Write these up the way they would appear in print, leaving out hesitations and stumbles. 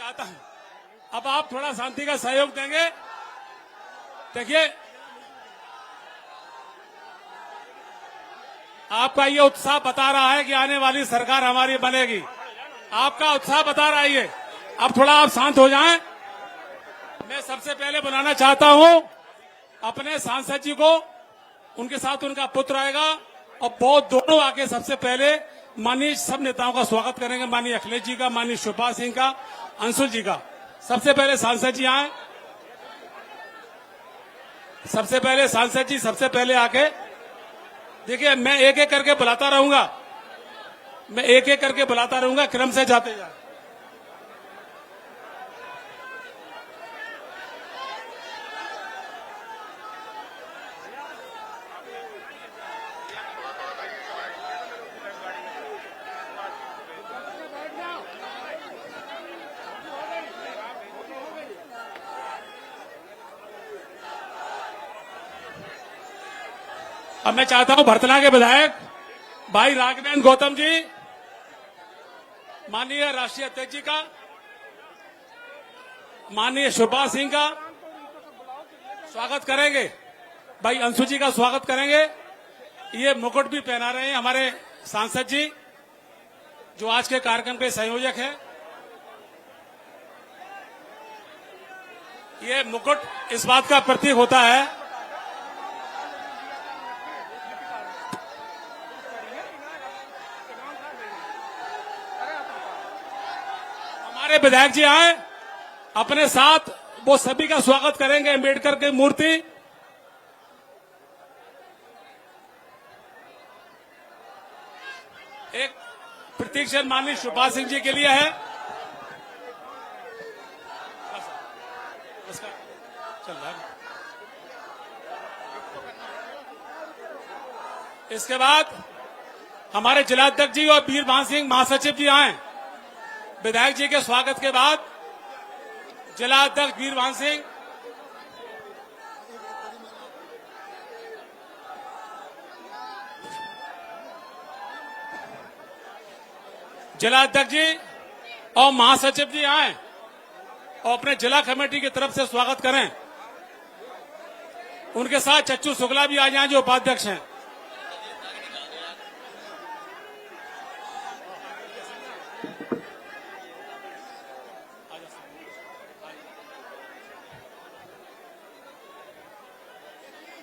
चाहता हूं अब आप थोड़ा शांति का सहयोग देंगे। देखिए, आपका ये उत्साह बता रहा है कि आने वाली सरकार हमारी बनेगी। आपका उत्साह बता रहा है ये। अब थोड़ा आप शांत हो जाएं। मैं सबसे पहले बुलाना चाहता हूं अपने सांसद जी को, उनके साथ उनका पुत्र आएगा और बहुत दोनों आके सबसे पहले माननीय सब नेताओं का स्वागत करेंगे। माननीय अखिलेश जी का, माननीय शिवपाल सिंह का, अंशुल जी का। सबसे पहले सांसद जी आए। सबसे पहले सांसद जी सबसे पहले आके, देखिए मैं एक एक करके बुलाता रहूंगा, मैं एक एक करके बुलाता रहूंगा, क्रम से जाते जाए। अब मैं चाहता हूं भरतना के विधायक भाई राघवेंद्र गौतम जी, माननीय राष्ट्रीय अध्यक्ष जी का, माननीय शिवपाल सिंह का स्वागत करेंगे। भाई अंशु जी का स्वागत करेंगे। ये मुकुट भी पहना रहे हैं हमारे सांसद जी, जो आज के कार्यक्रम के संयोजक हैं। ये मुकुट इस बात का प्रतीक होता है, हमारे विधायक जी आए अपने साथ, वो सभी का स्वागत करेंगे। अम्बेडकर की मूर्ति, एक प्रतीक क्षण माननीय शिवपाल सिंह जी के लिए है। चल रहा है। इसके बाद हमारे जिलाध्यक्ष जी और वीरभान सिंह महासचिव जी आए। विधायक जी के स्वागत के बाद जिलाध्यक्ष वीरभान सिंह, जिलाध्यक्ष जी और महासचिव जी आए और अपने जिला कमेटी की तरफ से स्वागत करें। उनके साथ चच्चू शुक्ला भी आ जाएं जो उपाध्यक्ष हैं।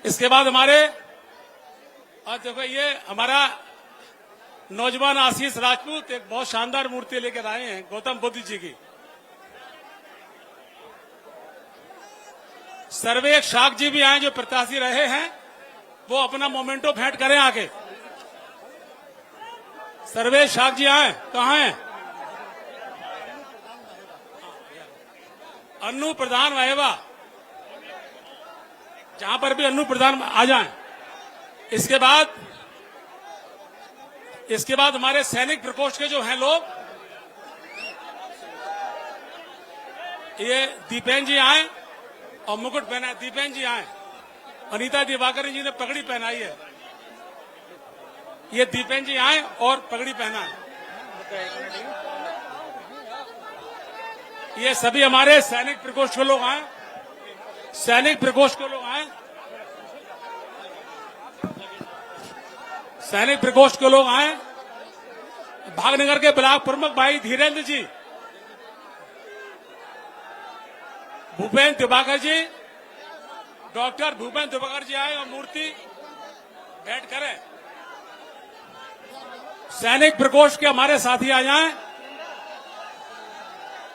इसके बाद हमारे, और देखो ये हमारा नौजवान आशीष राजपूत एक बहुत शानदार मूर्ति लेकर आए हैं गौतम बुद्ध जी की। सर्वेश शाख जी भी आए जो प्रत्याशी रहे हैं, वो अपना मोमेंटो भेंट करें आके। सर्वेश शाख जी आए, कहाँ हैं? अन्नू प्रधान वहेवा, जहां पर भी अन्नू प्रधान आ जाएं। इसके बाद हमारे सैनिक प्रकोष्ठ के जो हैं लोग, ये दीपेन जी आए और मुकुट पहना। दीपेन जी आए। अनीता दिवाकर जी ने पगड़ी पहनाई है। ये दीपेन जी आए और पगड़ी पहना है। ये सभी हमारे सैनिक प्रकोष्ठ के लोग आए। सैनिक प्रकोष्ठ के लोग आए। सैनिक प्रकोष्ठ के लोग आए। भागनगर के ब्लॉक प्रमुख भाई धीरेन्द्र जी, भूपेन्द्र दिवाकर जी, डॉक्टर भूपेन्द्र दिवाकर जी आए और मूर्ति भेंट करें। सैनिक प्रकोष्ठ के हमारे साथी आ जाएं,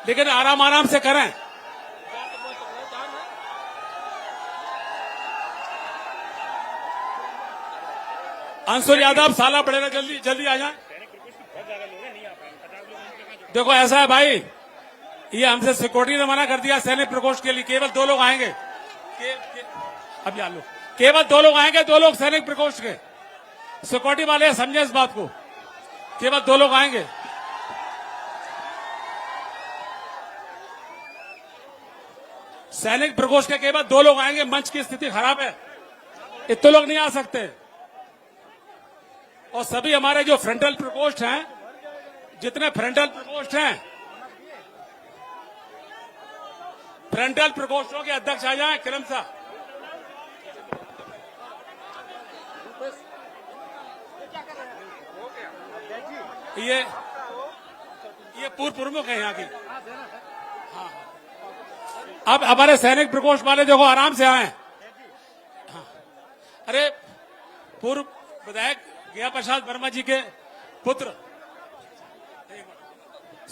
लेकिन आराम आराम से करें। अंशुल यादव, साला पड़ेगा, जल्दी जल्दी आ जाए। देखो ऐसा है भाई, ये हमसे सिक्योरिटी ने मना कर दिया सैनिक प्रकोष्ठ के लिए। केवल 2 लोग आएंगे। अब यार लो, केवल 2 लोग आएंगे, 2 लोग सैनिक प्रकोष्ठ के। सिक्योरिटी वाले समझे इस बात को, केवल 2 लोग आएंगे। सैनिक प्रकोष्ठ के केवल 2 लोग आएंगे। मंच की स्थिति खराब है, इतने लोग नहीं आ सकते। और सभी हमारे जो फ्रंटल प्रकोष्ठ हैं, जितने फ्रंटल प्रकोष्ठ हैं, फ्रंटल प्रकोष्ठों के अध्यक्ष आ जाएं किरम साहब। ये पूर्व प्रमुख है यहाँ की। हाँ, अब हमारे सैनिक प्रकोष्ठ वाले देखो आराम से आए। हाँ। अरे पूर्व विधायक गया प्रसाद वर्मा जी के पुत्र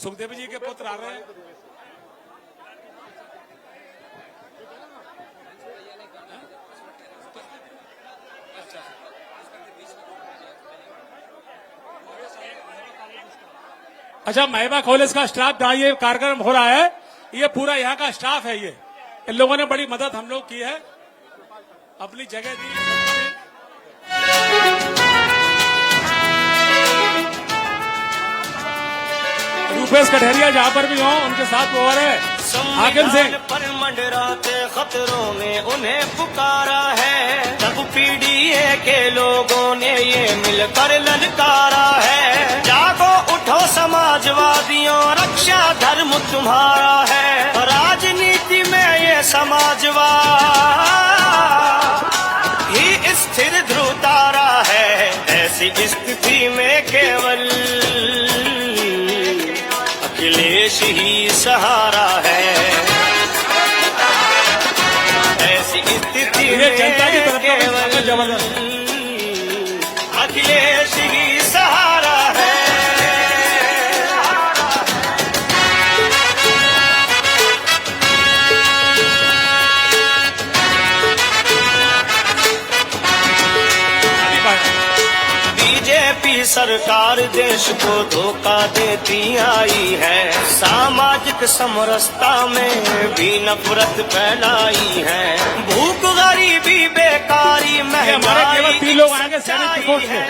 सुखदेव जी के पुत्र आ रहे हैं। अच्छा, महिमा कॉलेज का स्टाफ जहाँ ये कार्यक्रम हो रहा है, ये पूरा यहाँ का स्टाफ है। ये इन लोगों ने बड़ी मदद हम लोग की है, अपनी जगह दी। रूपेश कठहरिया जहाँ पर भी हो, उनके साथ वो है हाकिम सिंह। पर मंडराते खतरों में उन्हें पुकारा है, तब पीडीए के लोगों ने ये मिलकर ललकारा है। जागो उठो समाजवादियों, रक्षा धर्म तुम्हारा है। राजनीति में ये समाजवाद ही स्थिर ध्रुव तारा है। ऐसी स्थिति में केवल अखिलेश ही सहारा है। ऐसी स्थिति में केवल अखिलेश ही सहारा है। बीजेपी सरकार देश को धोखा देती आई है। सामाजिक समरसता में भी नफरत फैलाई है। भूख गरीबी बेकारी महंगाई है।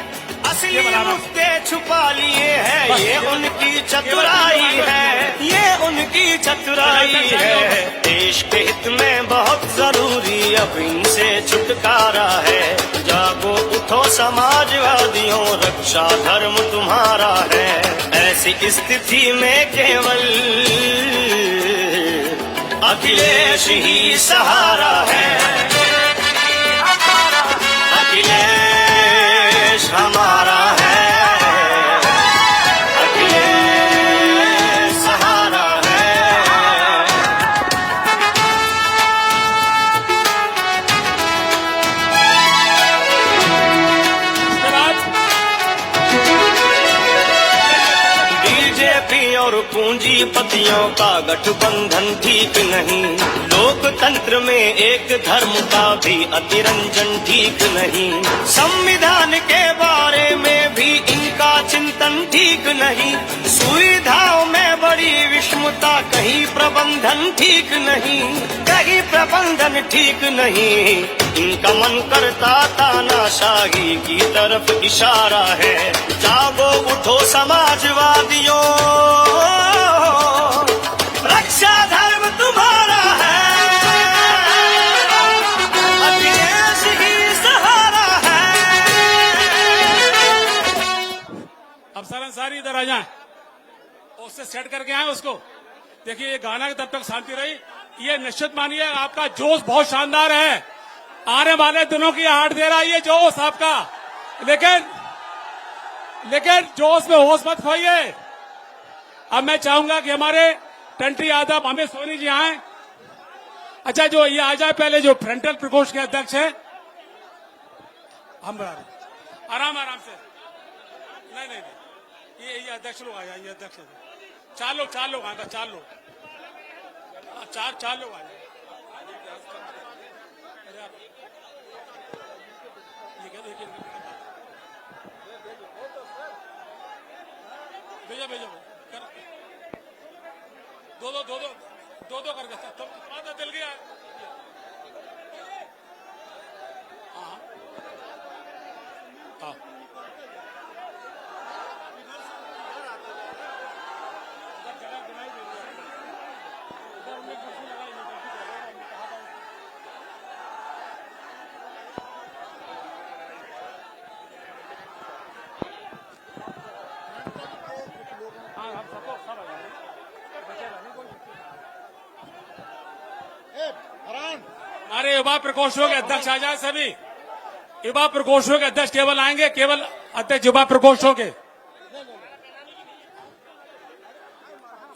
असली मुद्दे छुपा लिए हैं, ये उनकी चतुराई है। ये उनकी चतुराई है। देश के हित में बहुत जरूरी अब इनसे छुटकारा है। जागो उठो समाजवादियों, रक्षा धर्म तुम्हारा है। ऐसी स्थिति में केवल अखिलेश ही सहारा है। अखिलेश हमारा है। अखिलेश सहारा है। बीजेपी और पूंजीपतियों का गठबंधन ठीक नहीं। लोकतंत्र में एक धर्म का भी अतिरंजन ठीक नहीं। संविधान के बारे में भी इनका चिंतन ठीक नहीं। सुविधाओं में बड़ी विषमता, कहीं प्रबंधन ठीक नहीं। कहीं प्रबंधन ठीक नहीं। इनका मन करता तानाशाही की तरफ इशारा है। जागो उठो समाजवादियों, रक्षा धर्म तुम्हारा है। अखिलेश ही सहारा है। अब सर अंसारी इधर आ जाए, उससे सेट करके आए उसको। देखिए ये गाना तब तक शांति रही। ये निश्चित मानिए आपका जोश बहुत शानदार है। आने वाले दिनों की हाट दे रहा है ये जोश आपका। लेकिन जोश में होश मत खोइए। अब मैं चाहूंगा कि हमारे टंटी यादव, हमें सोनी जी आए। अच्छा, जो ये आ जाए पहले, जो फ्रंटल प्रकोष्ठ के अध्यक्ष है। हम आराम से। नहीं, ये अध्यक्ष लोग आ जाए। ये अध्यक्ष चार लोग आएगा। चार लोग आ जाए। भेजो दो करके तो पता चल गया। हाँ। हमारे युवा प्रकोष्ठों के अध्यक्ष आ जाए सभी। युवा प्रकोष्ठों के अध्यक्ष केवल आएंगे, केवल अध्यक्ष युवा प्रकोष्ठों के।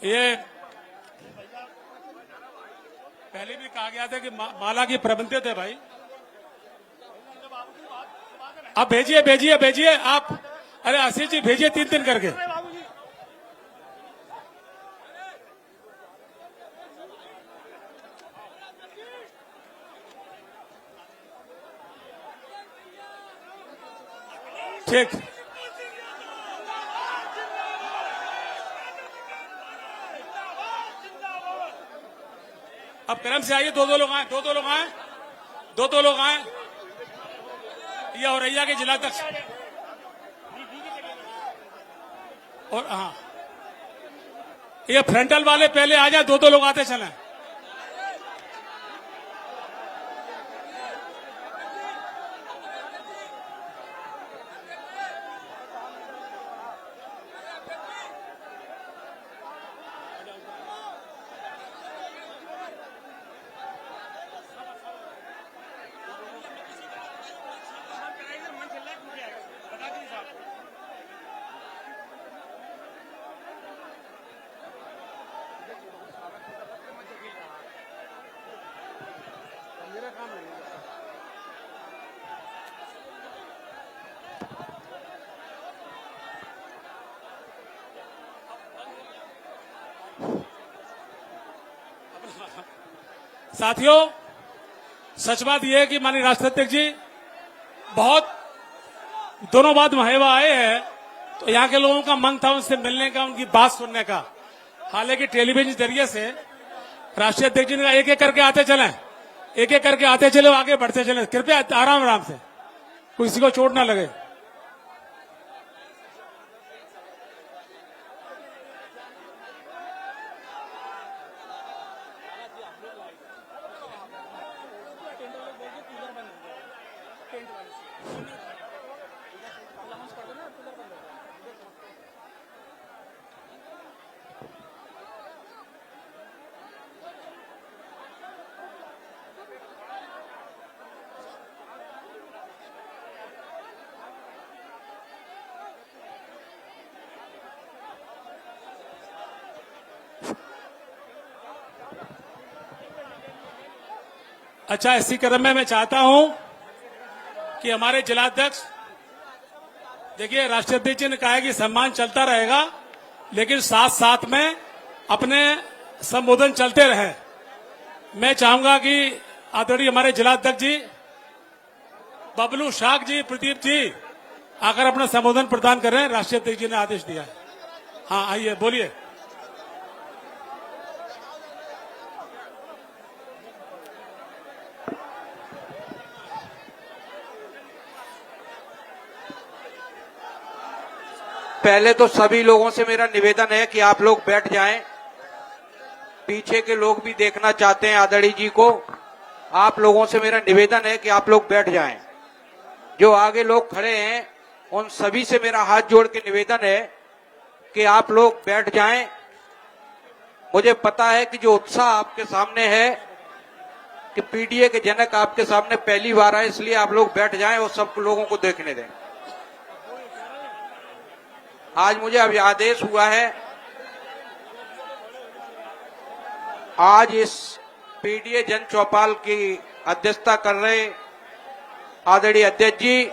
ये पहले भी कहा गया था कि माला की प्रबंधित है भाई। आप भेजिए भेजिए भेजिए आप। अरे आशीष जी भेजिए 3-3 करके। ठीक। अब क्रम से आइए, दो लोग आए, दो लोग आए, दो लोग आए। ये औरैया के जिलाध्यक्ष और हाँ, ये फ्रंटल वाले पहले आ जाए, दो लोग आते चले। साथियों, सच बात यह है कि माननीय राष्ट्राध्यक्ष जी बहुत दोनों बाद महवा आए हैं, तो यहाँ के लोगों का मन था उनसे मिलने का, उनकी बात सुनने का। हालांकि टेलीविजन के जरिए से राष्ट्रीय अध्यक्ष जी ने कहा एक एक करके आते चलें, एक एक करके आते चले, आगे बढ़ते चले। कृपया आराम आराम से, किसी को चोट ना लगे। अच्छा, इसी क्रम में मैं चाहता हूं कि हमारे जिलाध्यक्ष, देखिए राष्ट्रीय अध्यक्ष जी ने कहा है कि सम्मान चलता रहेगा, लेकिन साथ साथ में अपने संबोधन चलते रहे। मैं चाहूंगा कि आदरणीय हमारे जिलाध्यक्ष जी बबलू शाख जी, प्रदीप जी आकर अपना संबोधन प्रदान करें। राष्ट्रीय अध्यक्ष जी ने आदेश दिया है। हाँ आइए, बोलिए। पहले तो सभी लोगों से मेरा निवेदन है कि आप लोग बैठ जाएं। पीछे के लोग भी देखना चाहते हैं आदरणीय जी को। आप लोगों से मेरा निवेदन है कि आप लोग बैठ जाएं। जो आगे लोग खड़े हैं उन सभी से मेरा हाथ जोड़ के निवेदन है कि आप लोग बैठ जाएं। मुझे पता है कि जो उत्साह आपके सामने है कि पीडीए के जनक आपके सामने पहली बार आए, इसलिए आप लोग बैठ जाएं और सब लोगों को देखने दें। आज मुझे अभी आदेश हुआ है, आज इस पीडीए जन चौपाल की अध्यक्षता कर रहे आदरणीय अध्यक्ष जी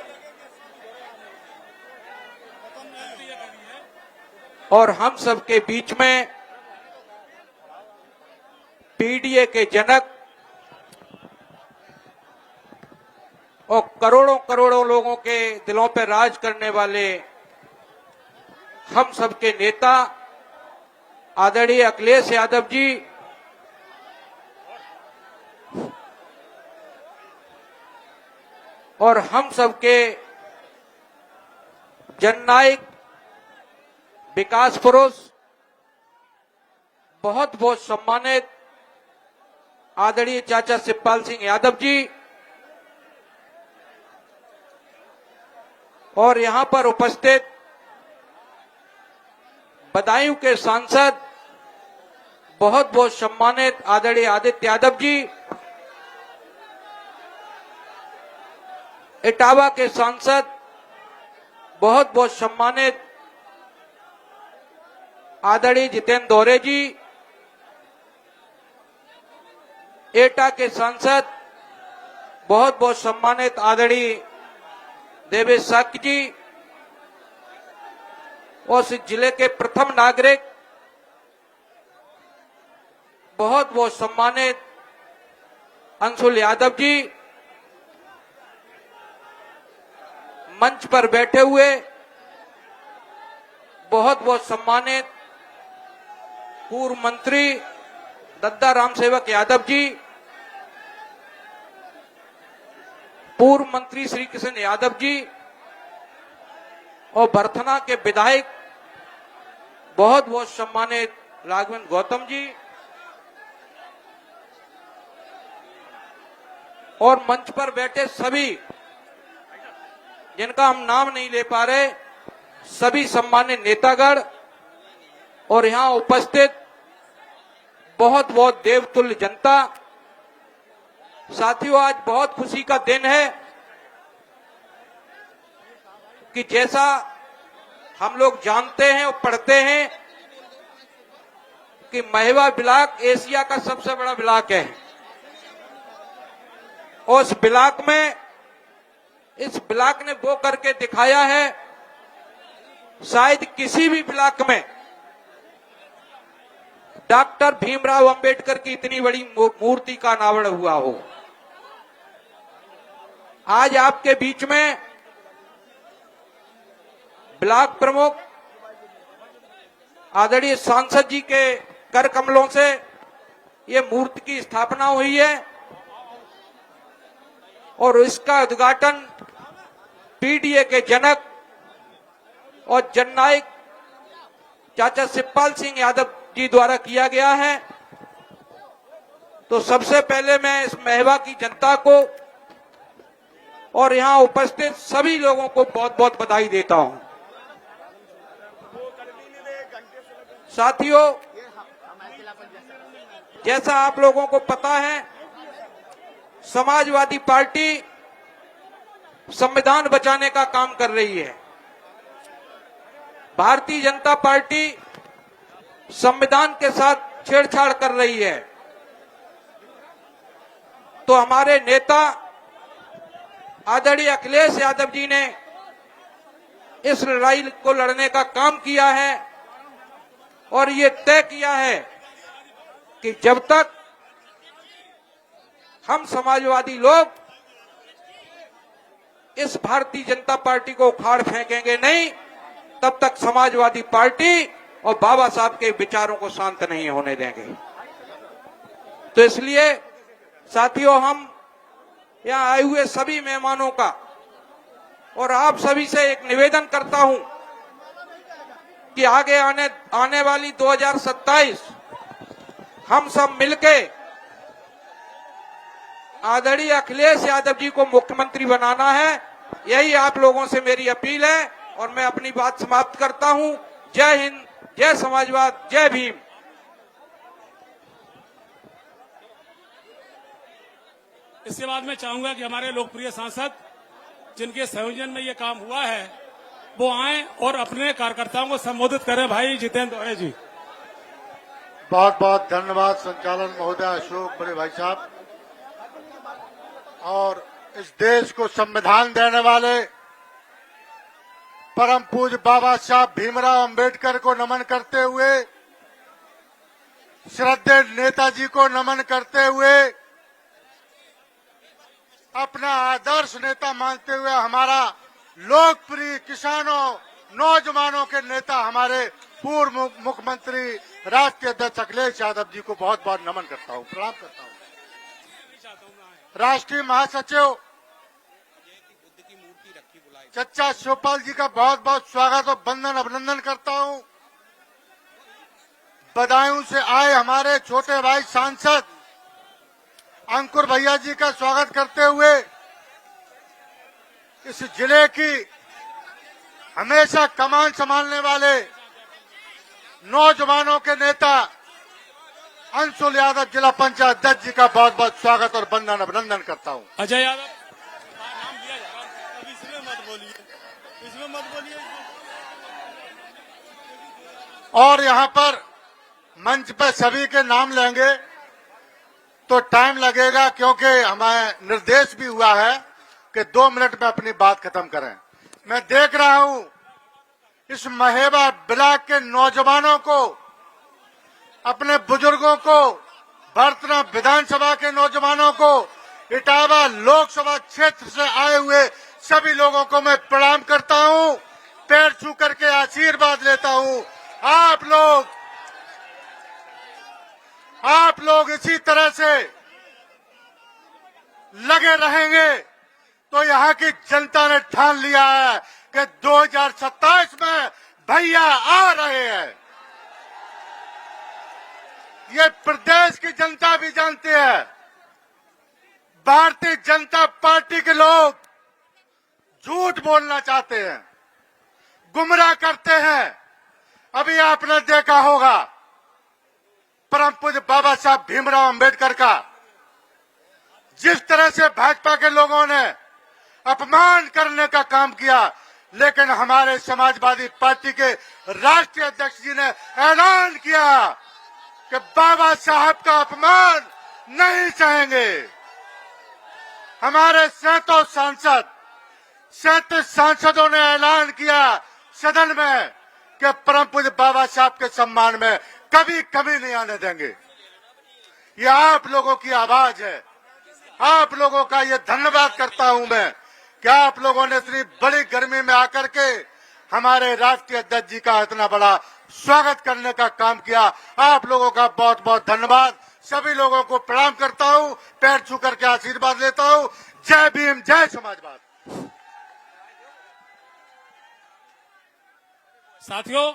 और हम सबके बीच में पीडीए के जनक और करोड़ों करोड़ों लोगों के दिलों पर राज करने वाले हम सबके नेता आदरणीय अखिलेश यादव जी और हम सबके जननायक विकास पुरुष बहुत बहुत सम्मानित आदरणीय चाचा शिवपाल सिंह यादव जी और यहां पर उपस्थित बदायूं के सांसद बहुत बहुत सम्मानित आदरणीय आदित्य यादव जी इटावा के सांसद बहुत बहुत सम्मानित आदरणीय जितेंद्र दौरे जी, एटा के सांसद बहुत बहुत सम्मानित आदरणीय देवेश साक्य जी, और इस जिले के प्रथम नागरिक बहुत बहुत सम्मानित अंशुल यादव जी, मंच पर बैठे हुए बहुत बहुत सम्मानित पूर्व मंत्री दद्दा राम सेवक यादव जी, पूर्व मंत्री श्री कृष्ण यादव जी, और बरथना के विधायक बहुत बहुत सम्मानित राघवेंद्र गौतम जी, और मंच पर बैठे सभी जिनका हम नाम नहीं ले पा रहे, सभी सम्मानित नेतागण, और यहां उपस्थित बहुत बहुत देवतुल्य जनता। साथियों, आज बहुत खुशी का दिन है कि जैसा हम लोग जानते हैं और पढ़ते हैं कि महवा ब्लॉक एशिया का सबसे बड़ा ब्लॉक है, और इस ब्लॉक ने वो करके दिखाया है, शायद किसी भी ब्लॉक में डॉक्टर भीमराव अंबेडकर की इतनी बड़ी मूर्ति का अनावरण हुआ हो। आज आपके बीच में ब्लॉक प्रमुख आदरणीय सांसद जी के कर कमलों से ये मूर्ति की स्थापना हुई है, और इसका उद्घाटन पीडीए के जनक और जननायक चाचा शिवपाल सिंह यादव जी द्वारा किया गया है। तो सबसे पहले मैं इस महवा की जनता को और यहां उपस्थित सभी लोगों को बहुत बहुत बधाई देता हूं। साथियों, जैसा आप लोगों को पता है, समाजवादी पार्टी संविधान बचाने का काम कर रही है। भारतीय जनता पार्टी संविधान के साथ छेड़छाड़ कर रही है। तो हमारे नेता आदरणीय अखिलेश यादव जी ने इस लड़ाई को लड़ने का काम किया है, और ये तय किया है कि जब तक हम समाजवादी लोग इस भारतीय जनता पार्टी को उखाड़ फेंकेंगे नहीं, तब तक समाजवादी पार्टी और बाबा साहब के विचारों को शांत नहीं होने देंगे। तो इसलिए साथियों, हम यहां आए हुए सभी मेहमानों का और आप सभी से एक निवेदन करता हूं कि आगे आने वाली 2027 हम सब मिलके आदरणीय अखिलेश यादव जी को मुख्यमंत्री बनाना है। यही आप लोगों से मेरी अपील है, और मैं अपनी बात समाप्त करता हूं। जय हिंद, जय समाजवाद, जय भीम। इसके बाद मैं चाहूंगा कि हमारे लोकप्रिय सांसद जिनके संयोजन में ये काम हुआ है वो आए और अपने कार्यकर्ताओं को संबोधित करें। भाई जितेंद्र दौरे जी। बहुत बहुत धन्यवाद संचालन महोदय अशोक बड़े भाई साहब, और इस देश को संविधान देने वाले परम पूज्य बाबा साहब भीमराव अंबेडकर को नमन करते हुए, श्रद्धेय नेताजी को नमन करते हुए, अपना आदर्श नेता मानते हुए हमारा लोकप्रिय किसानों नौजवानों के नेता हमारे पूर्व मुख्यमंत्री राष्ट्रीय अध्यक्ष अखिलेश यादव जी को बहुत बहुत नमन करता हूं, प्रणाम करता हूं। राष्ट्रीय महासचिव चचा शिवपाल जी का बहुत बहुत स्वागत और वंदन अभिनंदन करता हूं। बदायूं से आए हमारे छोटे भाई सांसद अंकुर भैया जी का स्वागत करते हुए, इस जिले की हमेशा कमान संभालने वाले नौजवानों के नेता अंशुल यादव जिला पंचायत अध्यक्ष जी का बहुत बहुत स्वागत और वंदन अभिनंदन करता हूं। अजय यादव नाम दिया जा रहा है। और यहाँ पर मंच पर सभी के नाम लेंगे तो टाइम लगेगा, क्योंकि हमें निर्देश भी हुआ है कि 2 मिनट में अपनी बात खत्म करें। मैं देख रहा हूं इस महेबा ब्लॉक के नौजवानों को, अपने बुजुर्गों को, बर्तना विधानसभा के नौजवानों को, इटावा लोकसभा क्षेत्र से आए हुए सभी लोगों को मैं प्रणाम करता हूं, पैर छू करके आशीर्वाद लेता हूं। आप लोग इसी तरह से लगे रहेंगे तो यहाँ की जनता ने ठान लिया है कि 2027 में भैया आ रहे हैं। ये प्रदेश की जनता भी जानती है। भारतीय जनता पार्टी के लोग झूठ बोलना चाहते हैं, गुमराह करते हैं। अभी आपने देखा होगा परम पूज्य बाबा साहब भीमराव अंबेडकर का जिस तरह से भाजपा के लोगों ने अपमान करने का काम किया, लेकिन हमारे समाजवादी पार्टी के राष्ट्रीय अध्यक्ष जी ने ऐलान किया कि बाबा साहब का अपमान नहीं सहेंगे। हमारे 37 सांसदों ने ऐलान किया सदन में कि परम पूज्य बाबा साहब के सम्मान में कभी कमी नहीं आने देंगे। ये आप लोगों की आवाज है। आप लोगों का ये धन्यवाद करता हूं मैं कि आप लोगों ने इतनी बड़ी गर्मी में आकर के हमारे राष्ट्रीय अध्यक्ष जी का इतना बड़ा स्वागत करने का काम किया। आप लोगों का बहुत बहुत धन्यवाद। सभी लोगों को प्रणाम करता हूं, पैर छू करके आशीर्वाद लेता हूं। जय भीम, जय समाजवाद। साथियों,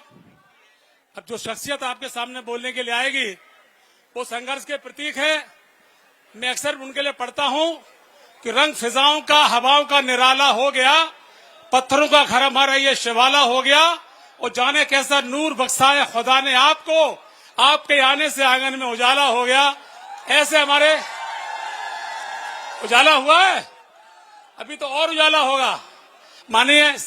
अब जो शख्सियत आपके सामने बोलने के लिए आएगी वो संघर्ष के प्रतीक है। मैं अक्सर उनके लिए पढ़ता हूं कि रंग फिजाओं का, हवाओं का निराला हो गया, पत्थरों का घर हमारा ये शिवाला हो गया, और जाने कैसा नूर बख्शाया खुदा ने आपको, आपके आने से आंगन में उजाला हो गया। ऐसे हमारे उजाला हुआ है, अभी तो और उजाला होगा। मानिए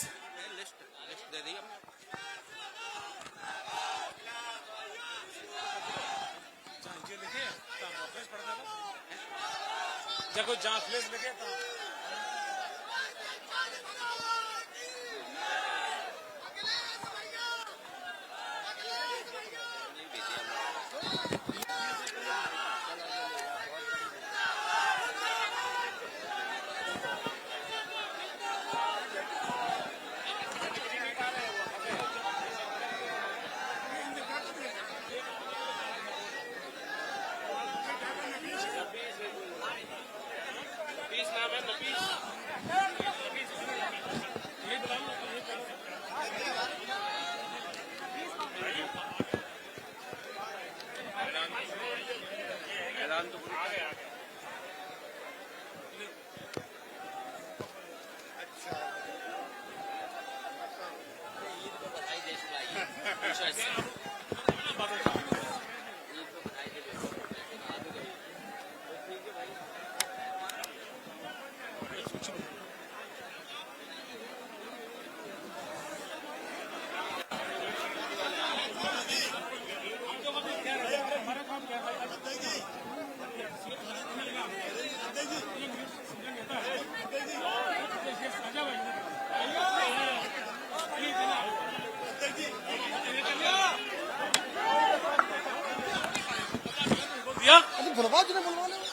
जगह जहां फ्लेस लगे था।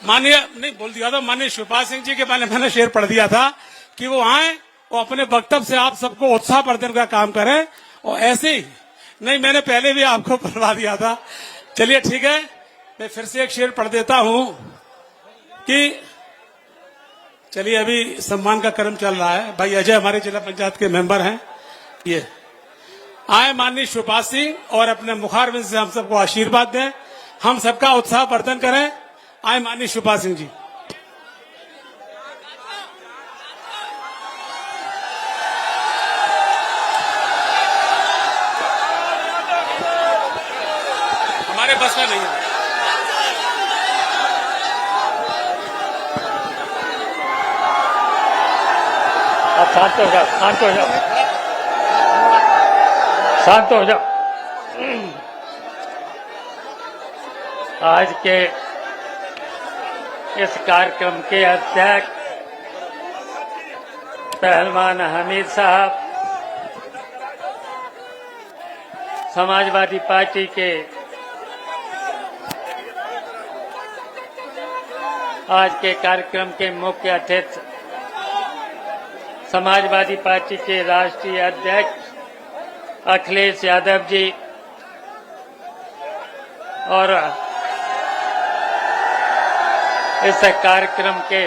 माननीय नहीं बोल दिया था, माननीय शिवपाल सिंह जी के मैंने शेर पढ़ दिया था कि वो आए और अपने वक्तव्य से आप सबको उत्साह वर्धन का काम करें। और ऐसे ही नहीं, मैंने पहले भी आपको पढ़वा दिया था। चलिए ठीक है, मैं फिर से एक शेर पढ़ देता हूं कि चलिए अभी सम्मान का क्रम चल रहा है। भाई अजय हमारे जिला पंचायत के मेंबर हैं, ये आए माननीय शिवपाल सिंह और अपने मुखारबिंद से हम सबको आशीर्वाद दें, हम सबका उत्साह वर्धन करें। आए माननीय शिवपाल सिंह जी। हमारे बस में नहीं है। आप शांत हो जाओ, शांत हो जाओ, शांत हो जाओ। आज के इस कार्यक्रम के अध्यक्ष पहलवान हमीद साहब, समाजवादी पार्टी के आज के कार्यक्रम के मुख्य अतिथि समाजवादी पार्टी के राष्ट्रीय अध्यक्ष अखिलेश यादव जी और इस कार्यक्रम के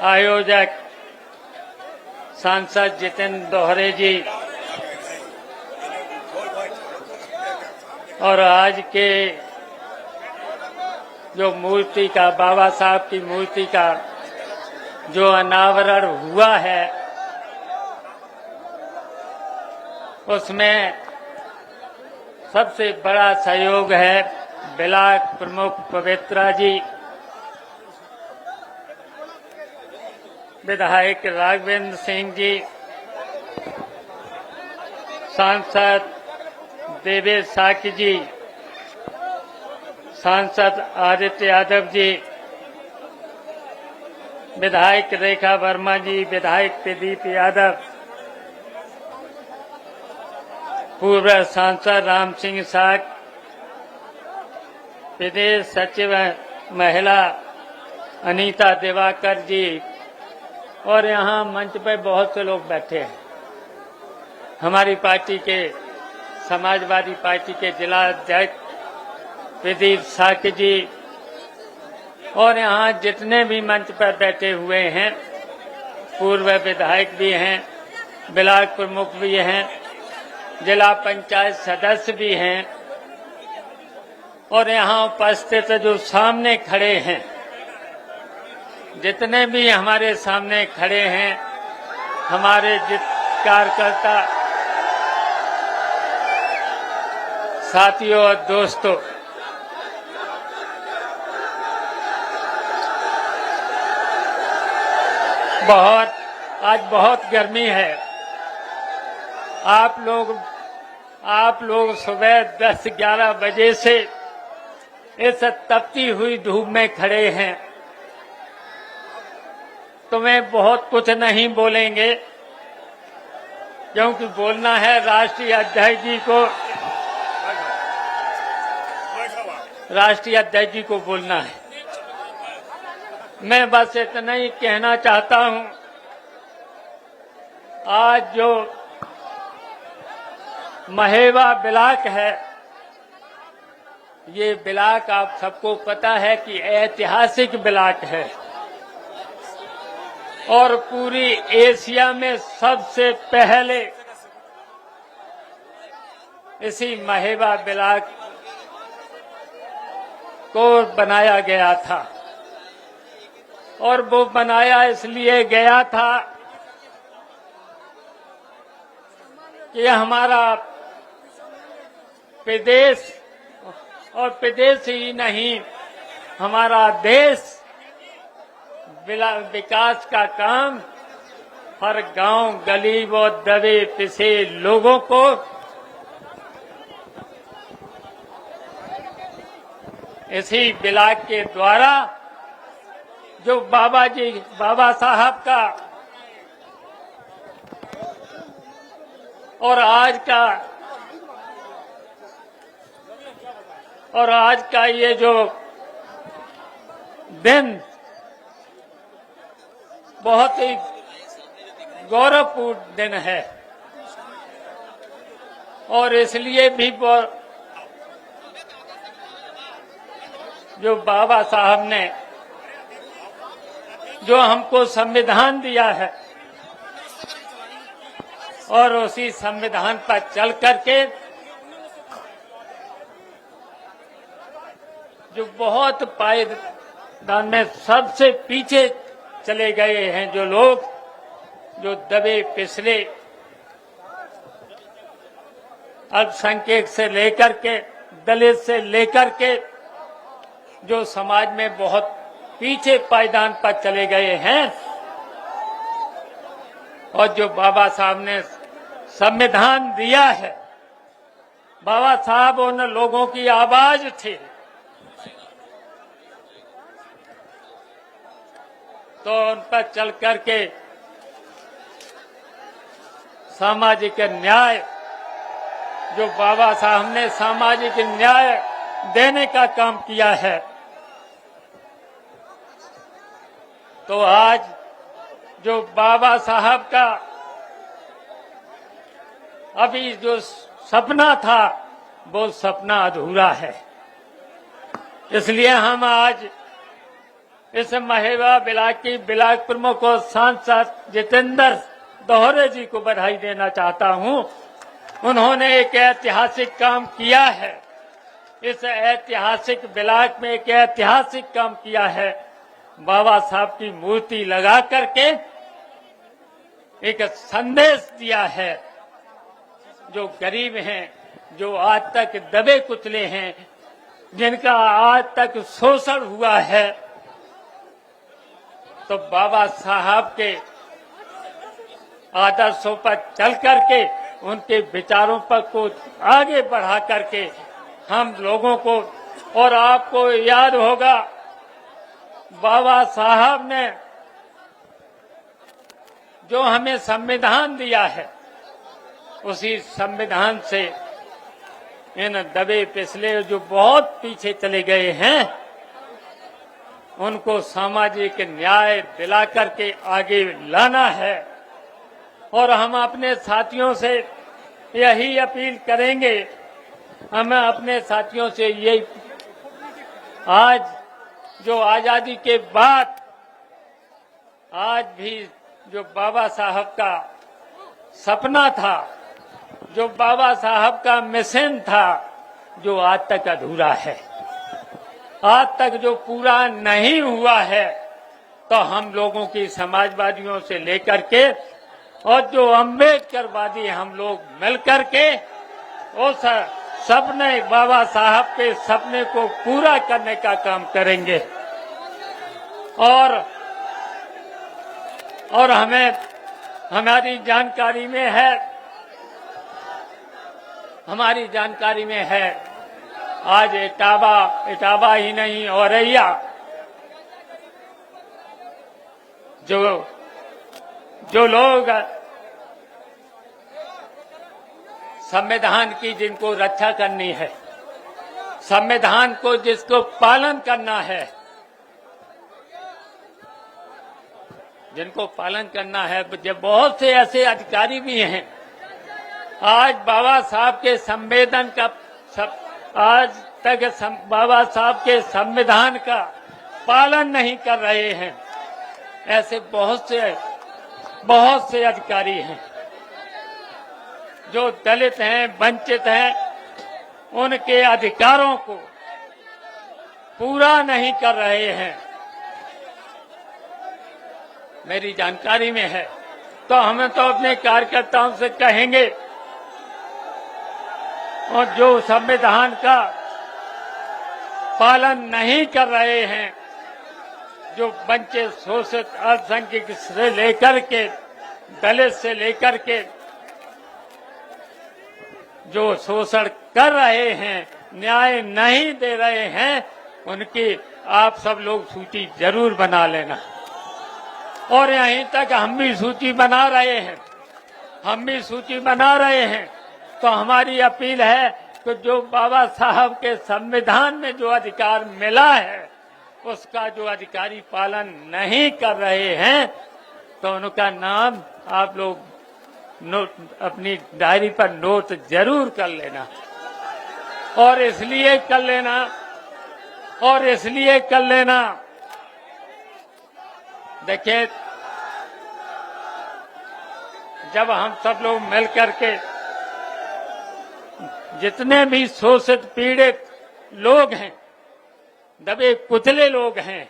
आयोजक सांसद जितेंद्र दोहरे जी और आज के जो मूर्ति का बाबा साहब की मूर्ति का जो अनावरण हुआ है उसमें सबसे बड़ा सहयोग है ब्लॉक प्रमुख पवित्रा जी, विधायक राघवेंद्र सिंह जी, सांसद देवेश साकी जी, सांसद आदित्य यादव जी, विधायक रेखा वर्मा जी, विधायक प्रदीप यादव, पूर्व सांसद राम सिंह साग, प्रदेश सचिव महिला अनीता दिवाकर जी और यहाँ मंच पर बहुत से लोग बैठे हैं। हमारी पार्टी के समाजवादी पार्टी के जिला अध्यक्ष प्रदीप साकी जी और यहाँ जितने भी मंच पर बैठे हुए हैं, पूर्व विधायक भी हैं, ब्लॉक प्रमुख भी हैं, जिला पंचायत सदस्य भी हैं और यहाँ उपस्थित जो सामने खड़े हैं, जितने भी हमारे सामने खड़े हैं, हमारे कार्यकर्ता साथियों और दोस्तों, आज बहुत गर्मी है। आप लोग सुबह 10-11 बजे से इस तपती हुई धूप में खड़े हैं, तो मैं बहुत कुछ नहीं बोलेंगे क्योंकि बोलना है राष्ट्रीय अध्यक्ष जी को बोलना है। मैं बस इतना ही कहना चाहता हूं, आज जो महेवा ब्लॉक है, ये ब्लॉक आप सबको पता है कि ऐतिहासिक ब्लॉक है और पूरी एशिया में सबसे पहले इसी महेवा ब्लॉक को बनाया गया था और वो बनाया इसलिए गया था कि हमारा प्रदेश और प्रदेश ही नहीं, हमारा देश विकास का काम हर गांव गली व दबे पिसे लोगों को इसी ब्लॉक के द्वारा जो बाबा साहब का और आज का ये जो दिन बहुत ही गौरवपूर्ण दिन है और इसलिए भी जो बाबा साहब ने जो हमको संविधान दिया है और उसी संविधान पर चल करके जो बहुत पायदान में सबसे पीछे चले गए हैं जो लोग, जो दबे पिछले अल्पसंख्यक से लेकर के दलित से लेकर के जो समाज में बहुत पीछे पायदान पर चले गए हैं और जो बाबा साहब ने संविधान दिया है, बाबा साहब उन लोगों की आवाज थे तो उन पर चल करके सामाजिक न्याय, जो बाबा साहब ने सामाजिक न्याय देने का काम किया है, तो आज जो बाबा साहब का अभी जो सपना था वो सपना अधूरा है। इसलिए हम आज इस महिला ब्लॉक प्रमुख और सांसद जितेंद्र दोहरे जी को बधाई देना चाहता हूं। उन्होंने एक ऐतिहासिक काम किया है। इस ऐतिहासिक ब्लॉक में एक ऐतिहासिक काम किया है। बाबा साहब की मूर्ति लगा करके एक संदेश दिया है। जो गरीब हैं, जो आज तक दबे कुचले हैं, जिनका आज तक शोषण हुआ है, तो बाबा साहब के आदर्शों पर चल करके, उनके विचारों पर को आगे बढ़ा करके हम लोगों को, और आपको याद होगा बाबा साहब ने जो हमें संविधान दिया है, उसी संविधान से इन दबे पिछले जो बहुत पीछे चले गए हैं, उनको सामाजिक न्याय दिला करके आगे लाना है। और हम अपने साथियों से यही अपील करेंगे, हम अपने साथियों से यही, आज जो आजादी के बाद आज भी जो बाबा साहब का सपना था, जो बाबा साहब का मिशन था, जो आज तक अधूरा है, आज तक जो पूरा नहीं हुआ है, तो हम लोगों की समाजवादियों से लेकर के और जो अम्बेडकरवादी हम लोग मिलकर के उस सपने, बाबा साहब के सपने को पूरा करने का काम करेंगे। और हमें, हमारी जानकारी में है आज इटावा ही नहीं, औरैया जो लोग संविधान की जिनको रक्षा करनी है, संविधान को जिसको पालन करना है, जिनको पालन करना है, जब बहुत से ऐसे अधिकारी भी हैं आज बाबा साहब के संविधान का आज तक बाबा साहब के संविधान का पालन नहीं कर रहे हैं। ऐसे बहुत से अधिकारी हैं जो दलित हैं, वंचित हैं, उनके अधिकारों को पूरा नहीं कर रहे हैं। मेरी जानकारी में है, तो हमें तो अपने कार्यकर्ताओं से कहेंगे, और जो संविधान का पालन नहीं कर रहे हैं, जो वंचित, शोषित, अल्पसंख्यक से लेकर के दलित से लेकर के जो शोषण कर रहे हैं, न्याय नहीं दे रहे हैं, उनकी आप सब लोग सूची जरूर बना लेना। और यहीं तक हम भी सूची बना रहे हैं, तो हमारी अपील है कि जो बाबा साहब के संविधान में जो अधिकार मिला है, उसका जो अधिकारी पालन नहीं कर रहे हैं, तो उनका नाम आप लोग नोट अपनी डायरी पर नोट जरूर कर लेना। और इसलिए कर लेना देखिए, जब हम सब लोग मिलकर के, जितने भी शोषित पीड़ित लोग हैं, दबे कुचले लोग हैं,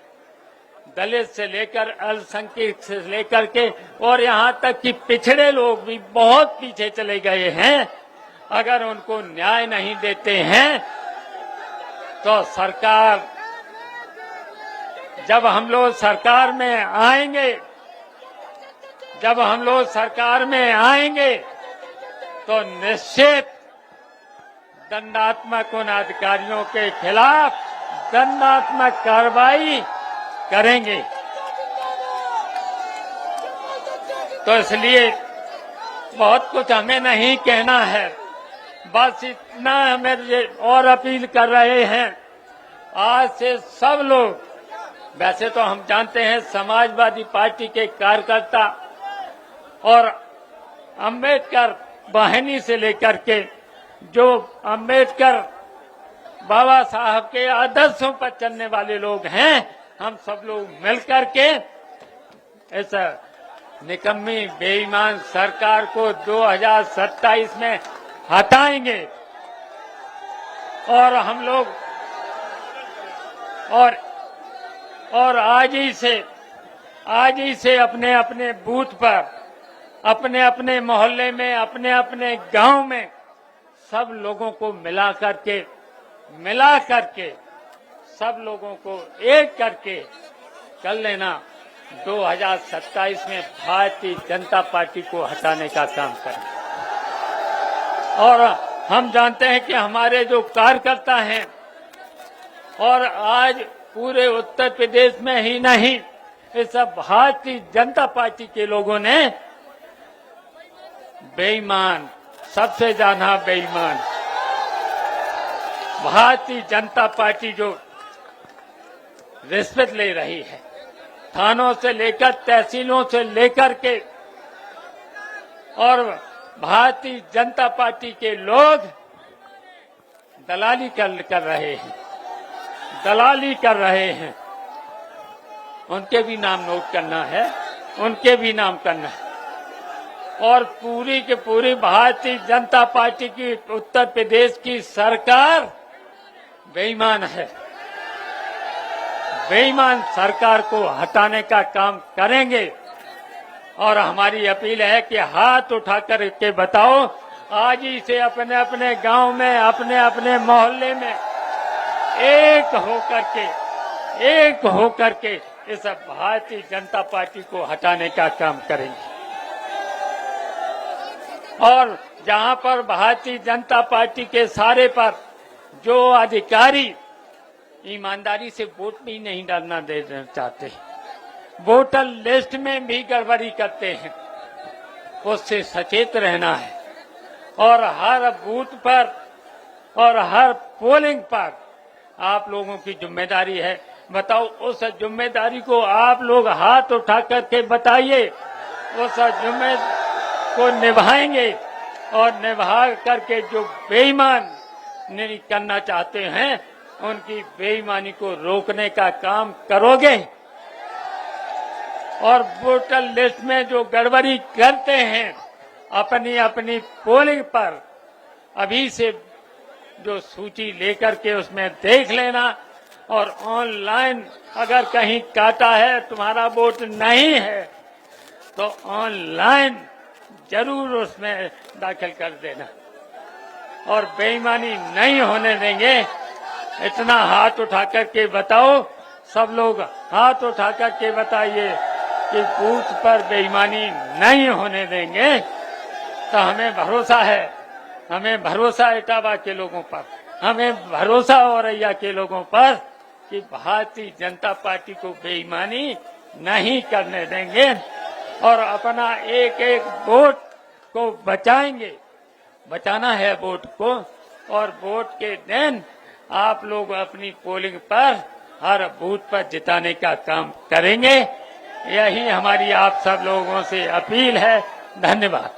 दलित से लेकर अल्पसंख्यक से लेकर के, और यहाँ तक कि पिछड़े लोग भी बहुत पीछे चले गए हैं, अगर उनको न्याय नहीं देते हैं, तो सरकार, जब हम लोग सरकार में आएंगे, तो निश्चित दंडात्मक उन अधिकारियों के खिलाफ दंडात्मक कार्रवाई करेंगे। तो इसलिए बहुत कुछ हमें नहीं कहना है, बस इतना हमें ये और अपील कर रहे हैं। आज से सब लोग, वैसे तो हम जानते हैं समाजवादी पार्टी के कार्यकर्ता और अंबेडकर वाहिनी से लेकर के जो अंबेडकर बाबा साहब के आदर्शों पर चलने वाले लोग हैं, हम सब लोग मिलकर के इस निकम्मी बेईमान सरकार को 2027 में हटाएंगे। और हम लोग और आज ही से अपने अपने बूथ पर, अपने अपने मोहल्ले में, अपने अपने गांव में सब लोगों को मिला करके सब लोगों को एक करके कर लेना 2027 में भारतीय जनता पार्टी को हटाने का काम करें। और हम जानते हैं कि हमारे जो कार्यकर्ता हैं, और आज पूरे उत्तर प्रदेश में ही नहीं, इस भारतीय जनता पार्टी के लोगों ने बेईमान, सबसे ज्यादा बेईमान भारतीय जनता पार्टी जो रिश्वत ले रही है, थानों से लेकर तहसीलों से लेकर के, और भारतीय जनता पार्टी के लोग दलाली कर रहे हैं। उनके भी नाम नोट करना है, उनके भी नाम करना है। और पूरी की पूरी भारतीय जनता पार्टी की उत्तर प्रदेश की सरकार बेईमान है। बेईमान सरकार को हटाने का काम करेंगे। और हमारी अपील है कि हाथ उठाकर के बताओ, आज ही से अपने अपने गांव में, अपने अपने मोहल्ले में एक होकर के इस भारतीय जनता पार्टी को हटाने का काम करेंगे। और जहां पर भारतीय जनता पार्टी के सारे पर जो अधिकारी ईमानदारी से वोट भी नहीं डालना देना चाहते, वोटर लिस्ट में भी गड़बड़ी करते हैं, उससे सचेत रहना है। और हर बूथ पर और हर पोलिंग पर आप लोगों की जिम्मेदारी है। बताओ, उस जिम्मेदारी को आप लोग हाथ उठा करके बताइए, उस जिम्मेदारी को निभाएंगे। और निभा करके जो बेईमान नहीं करना चाहते हैं, उनकी बेईमानी को रोकने का काम करोगे। और वोटर लिस्ट में जो गड़बड़ी करते हैं, अपनी अपनी पोलिंग पर अभी से जो सूची लेकर के उसमें देख लेना। और ऑनलाइन अगर कहीं काटा है, तुम्हारा वोट नहीं है, तो ऑनलाइन जरूर उसमें दाखिल कर देना। और बेईमानी नहीं होने देंगे, इतना हाथ उठा करके बताओ, सब लोग हाथ उठा करके बताइए कि बूथ पर बेईमानी नहीं होने देंगे। तो हमें भरोसा इटावा के लोगों पर, हमें भरोसा औरैया के लोगों पर कि भारतीय जनता पार्टी को बेईमानी नहीं करने देंगे। और अपना एक एक वोट को बचाएंगे, बचाना है वोट को। और वोट के दिन आप लोग अपनी पोलिंग पर हर बूथ पर जिताने का काम करेंगे। यही हमारी आप सब लोगों से अपील है। धन्यवाद।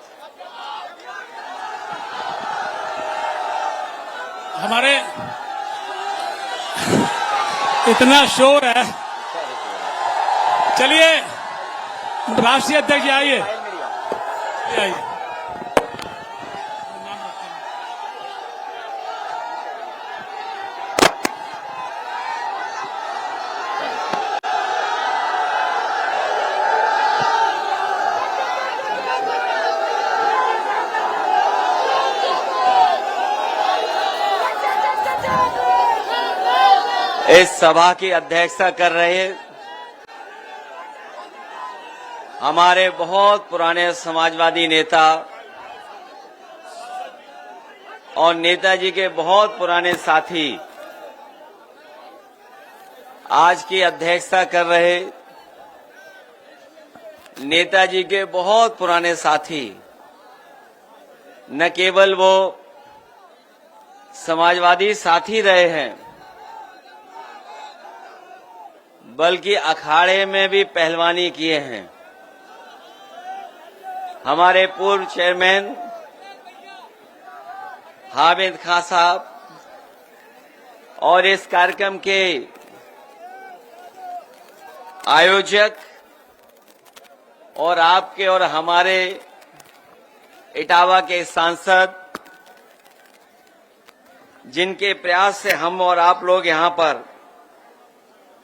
हमारे इतना शोर है, चलिए राष्ट्रीय अध्यक्ष जी आइए। इस सभा की अध्यक्षता कर रहे हमारे बहुत पुराने समाजवादी नेता और नेताजी के बहुत पुराने साथी आज की अध्यक्षता कर रहे नेताजी के बहुत पुराने साथी, न केवल वो समाजवादी साथी रहे हैं, बल्कि अखाड़े में भी पहलवानी किए हैं। हमारे पूर्व चेयरमैन हामिद खान साहब और इस कार्यक्रम के आयोजक और आपके और हमारे इटावा के सांसद, जिनके प्रयास से हम और आप लोग यहां पर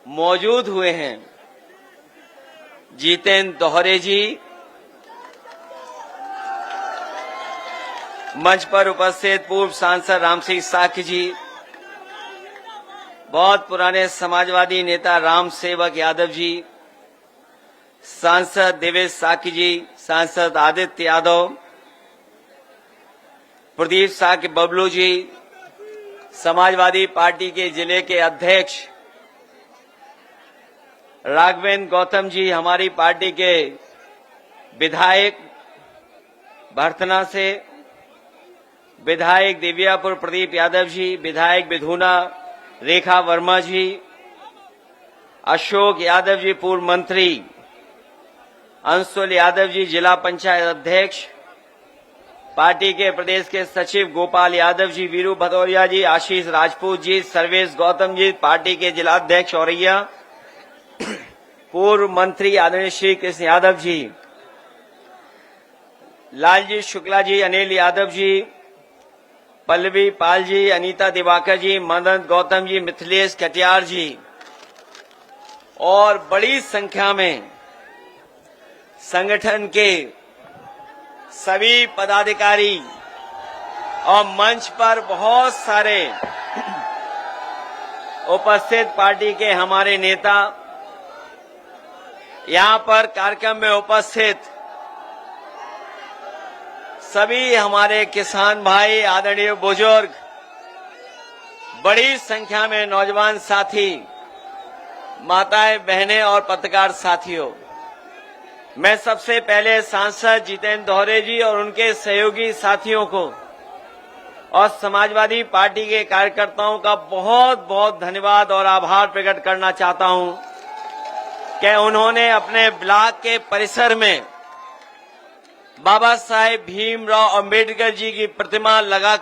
मौजूद हुए हैं, जितेंद्र दोहरे जी, मंच पर उपस्थित पूर्व सांसद राम सिंह साख्य जी, बहुत पुराने समाजवादी नेता राम सेवक यादव जी, सांसद देवेश साख्य जी, सांसद आदित्य यादव, प्रदीप साख्य बबलू जी, समाजवादी पार्टी के जिले के अध्यक्ष राघवेंद्र गौतम जी, हमारी पार्टी के विधायक भरतना से, विधायक दिव्यापुर प्रदीप यादव जी, विधायक विधुना रेखा वर्मा जी, अशोक यादव जी पूर्व मंत्री, अंशुल यादव जी जिला पंचायत अध्यक्ष, पार्टी के प्रदेश के सचिव गोपाल यादव जी, वीरू भदौरिया जी, आशीष राजपूत जी, सर्वेश गौतम जी, पार्टी के जिला अध्यक्ष औरैया, पूर्व मंत्री आदरणीय श्री कृष्ण यादव जी, लालजी शुक्ला जी, अनिल यादव जी, पल्लवी पाल जी, अनीता दिवाकर जी, मदन गौतम जी, मिथिलेश कटियार जी और बड़ी संख्या में संगठन के सभी पदाधिकारी और मंच पर बहुत सारे उपस्थित पार्टी के हमारे नेता, यहां पर कार्यक्रम में उपस्थित सभी हमारे किसान भाई, आदरणीय बुजुर्ग, बड़ी संख्या में नौजवान साथी, माताएं बहनें और पत्रकार साथियों, मैं सबसे पहले सांसद जितेंद्र दोहरे जी और उनके सहयोगी साथियों को और समाजवादी पार्टी के कार्यकर्ताओं का बहुत बहुत धन्यवाद और आभार प्रकट करना चाहता हूं कि उन्होंने अपने ब्लॉक के परिसर में बाबा साहेब भीमराव अंबेडकर जी की प्रतिमा लगा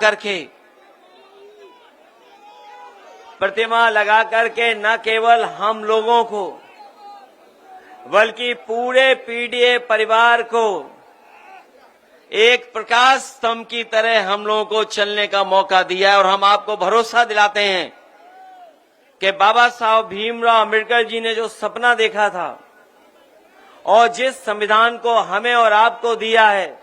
करके न केवल हम लोगों को बल्कि पूरे पीडीए परिवार को एक प्रकाश स्तंभ की तरह हम लोगों को चलने का मौका दिया है। और हम आपको भरोसा दिलाते हैं कि बाबा साहब भीमराव अंबेडकर जी ने जो सपना देखा था और जिस संविधान को हमें और आपको दिया है,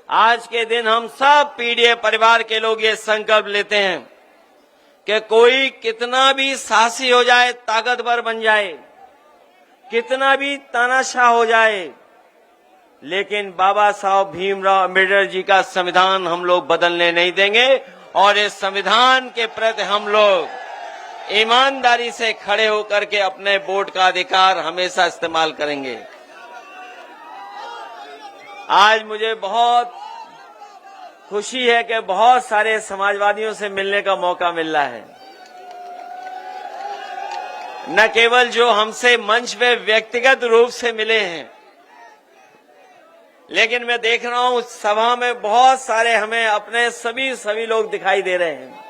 आज के दिन हम सब पीडीए परिवार के लोग ये संकल्प लेते हैं कि कोई कितना भी साहसी हो जाए, ताकतवर बन जाए, कितना भी तानाशाह हो जाए, लेकिन बाबा साहब भीमराव अंबेडकर जी का संविधान हम लोग बदलने नहीं देंगे और इस संविधान के प्रति हम लोग ईमानदारी से खड़े होकर के अपने वोट का अधिकार हमेशा इस्तेमाल करेंगे। आज मुझे बहुत खुशी है कि बहुत सारे समाजवादियों से मिलने का मौका मिल रहा है। न केवल जो हमसे मंच पे व्यक्तिगत रूप से मिले हैं, लेकिन मैं देख रहा हूं सभा में बहुत सारे हमें अपने सभी लोग दिखाई दे रहे हैं।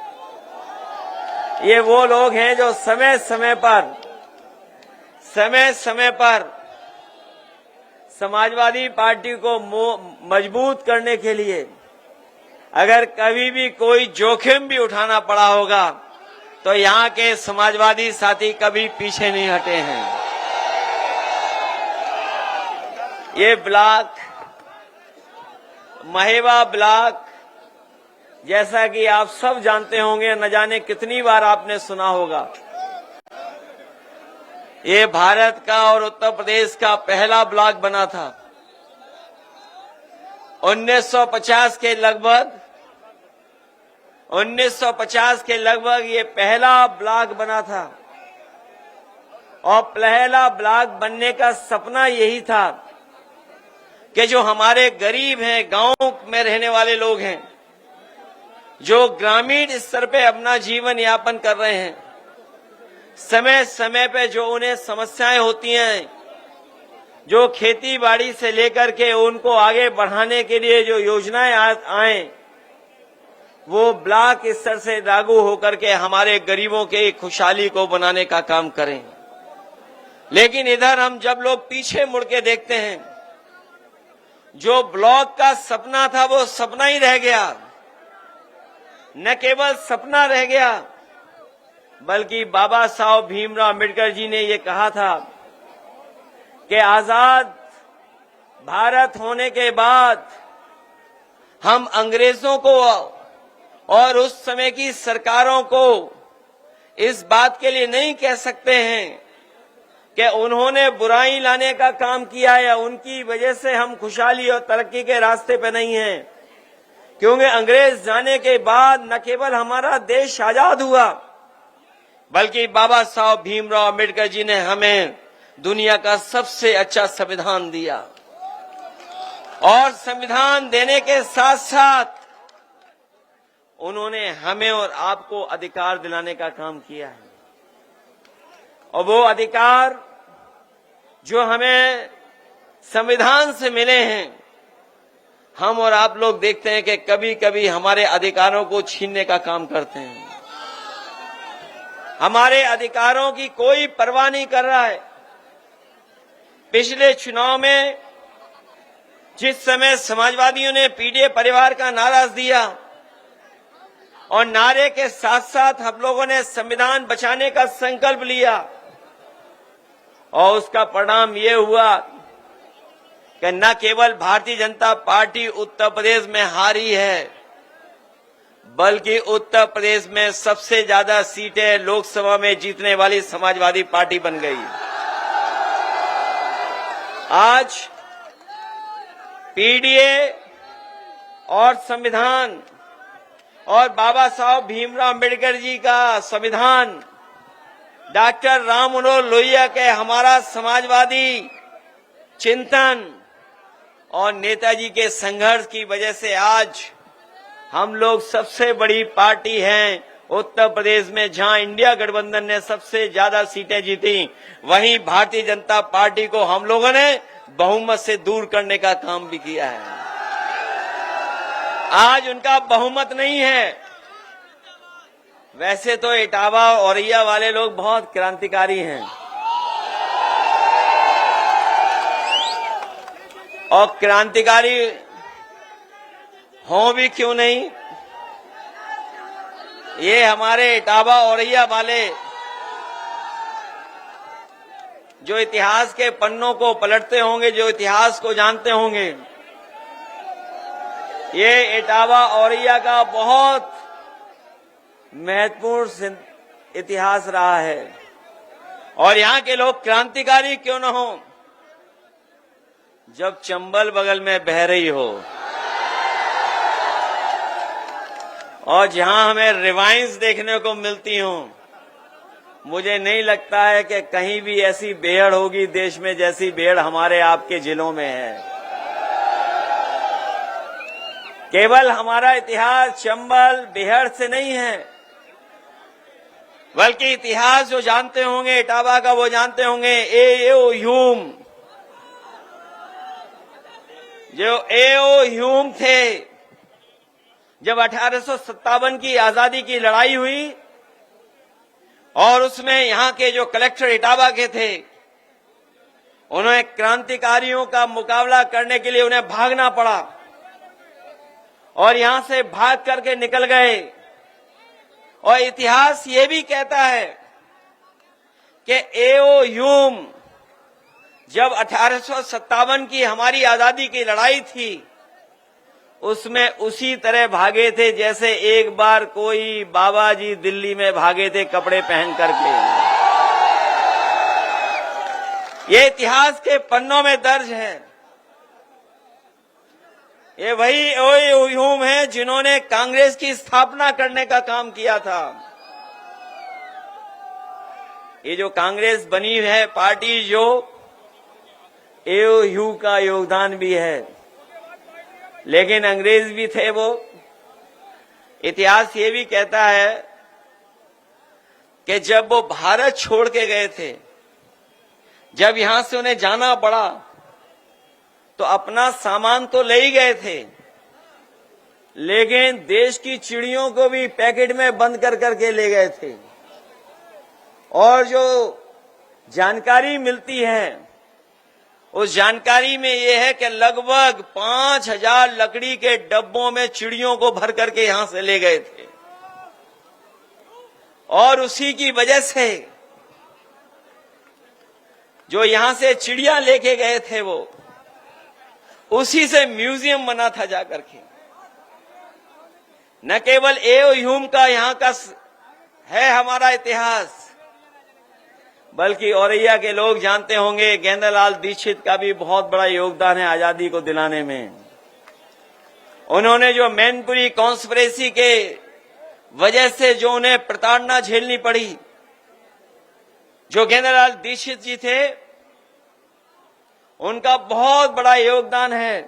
ये वो लोग हैं जो समय समय पर समाजवादी पार्टी को मजबूत करने के लिए अगर कभी भी कोई जोखिम भी उठाना पड़ा होगा तो यहाँ के समाजवादी साथी कभी पीछे नहीं हटे हैं। ये ब्लॉक, महेवा ब्लॉक, जैसा कि आप सब जानते होंगे, न जाने कितनी बार आपने सुना होगा, ये भारत का और उत्तर प्रदेश का पहला ब्लॉक बना था। 1950 के लगभग ये पहला ब्लॉक बना था और पहला ब्लॉक बनने का सपना यही था कि जो हमारे गरीब हैं, गांव में रहने वाले लोग हैं, जो ग्रामीण स्तर पे अपना जीवन यापन कर रहे हैं, समय समय पे जो उन्हें समस्याएं होती हैं, जो खेती बाड़ी से लेकर के उनको आगे बढ़ाने के लिए जो योजनाएं आए, वो ब्लॉक स्तर से लागू होकर के हमारे गरीबों के खुशहाली को बनाने का काम करें। लेकिन इधर हम जब लोग पीछे मुड़ के देखते हैं, जो ब्लॉक का सपना था वो सपना ही रह गया। न केवल सपना रह गया, बल्कि बाबा साहब भीमराव अम्बेडकर जी ने ये कहा था कि आजाद भारत होने के बाद हम अंग्रेजों को और उस समय की सरकारों को इस बात के लिए नहीं कह सकते हैं कि उन्होंने बुराई लाने का काम किया या उनकी वजह से हम खुशहाली और तरक्की के रास्ते पे नहीं हैं, क्योंकि अंग्रेज जाने के बाद न केवल हमारा देश आजाद हुआ, बल्कि बाबा साहब भीमराव अम्बेडकर जी ने हमें दुनिया का सबसे अच्छा संविधान दिया। और संविधान देने के साथ साथ उन्होंने हमें और आपको अधिकार दिलाने का काम किया है। और वो अधिकार जो हमें संविधान से मिले हैं, हम और आप लोग देखते हैं कि कभी कभी हमारे अधिकारों को छीनने का काम करते हैं। हमारे अधिकारों की कोई परवाह नहीं कर रहा है। पिछले चुनाव में जिस समय समाजवादियों ने पीडीए परिवार का नारा दिया और नारे के साथ साथ हम लोगों ने संविधान बचाने का संकल्प लिया, और उसका परिणाम ये हुआ कि न केवल भारतीय जनता पार्टी उत्तर प्रदेश में हारी है, बल्कि उत्तर प्रदेश में सबसे ज्यादा सीटें लोकसभा में जीतने वाली समाजवादी पार्टी बन गई। आज पीडीए और संविधान और बाबा साहब भीमराव अम्बेडकर जी का संविधान, डॉक्टर राम मनोहर लोहिया के हमारा समाजवादी चिंतन और नेताजी के संघर्ष की वजह से आज हम लोग सबसे बड़ी पार्टी हैं उत्तर प्रदेश में। जहां इंडिया गठबंधन ने सबसे ज्यादा सीटें जीती, वहीं भारतीय जनता पार्टी को हम लोगों ने बहुमत से दूर करने का काम भी किया है। आज उनका बहुमत नहीं है। वैसे तो इटावा औरैया वाले लोग बहुत क्रांतिकारी हैं, और क्रांतिकारी हों भी क्यों नहीं, ये हमारे इटावा औरैया वाले जो इतिहास के पन्नों को पलटते होंगे, जो इतिहास को जानते होंगे, ये इटावा औरैया का बहुत महत्वपूर्ण इतिहास रहा है। और यहाँ के लोग क्रांतिकारी क्यों न हो, जब चंबल बगल में बह रही हो और जहां हमें रिवाइंस देखने को मिलती हो, मुझे नहीं लगता है कि कहीं भी ऐसी बेहड़ होगी देश में जैसी बेहड़ हमारे आपके जिलों में है। केवल हमारा इतिहास चंबल बेहड़ से नहीं है, बल्कि इतिहास जो जानते होंगे इटावा का, वो जानते होंगे ए.ओ. ह्यूम, जो ए.ओ. ह्यूम थे, जब 1857 की आजादी की लड़ाई हुई और उसमें यहां के जो कलेक्टर इटावा के थे, उन्हें क्रांतिकारियों का मुकाबला करने के लिए उन्हें भागना पड़ा और यहां से भाग करके निकल गए। और इतिहास ये भी कहता है कि ए.ओ. ह्यूम जब 1857 की हमारी आजादी की लड़ाई थी, उसमें उसी तरह भागे थे जैसे एक बार कोई बाबा जी दिल्ली में भागे थे कपड़े पहन करके। ये इतिहास के पन्नों में दर्ज है। ये वही ए.ओ. ह्यूम है जिन्होंने कांग्रेस की स्थापना करने का काम किया था। ये जो कांग्रेस बनी है पार्टी, जो एओयू का योगदान भी है, लेकिन अंग्रेज भी थे वो। इतिहास ये भी कहता है कि जब वो भारत छोड़ के गए थे, जब यहां से उन्हें जाना पड़ा, तो अपना सामान तो ले ही गए थे, लेकिन देश की चिड़ियों को भी पैकेट में बंद कर करके ले गए थे। और जो जानकारी मिलती है, उस जानकारी में यह है कि लगभग 5000 लकड़ी के डब्बों में चिड़ियों को भर करके यहां से ले गए थे। और उसी की वजह से जो यहां से चिड़िया लेके गए थे, वो उसी से म्यूजियम बना था जाकर के। न केवल एओयू का यहां का है हमारा इतिहास, बल्कि औरैया के लोग जानते होंगे गेंदालाल दीक्षित का भी बहुत बड़ा योगदान है आजादी को दिलाने में। उन्होंने जो मैनपुरी कॉन्स्पिरेसी के वजह से जो उन्हें प्रताड़ना झेलनी पड़ी, जो गेंदालाल दीक्षित जी थे, उनका बहुत बड़ा योगदान है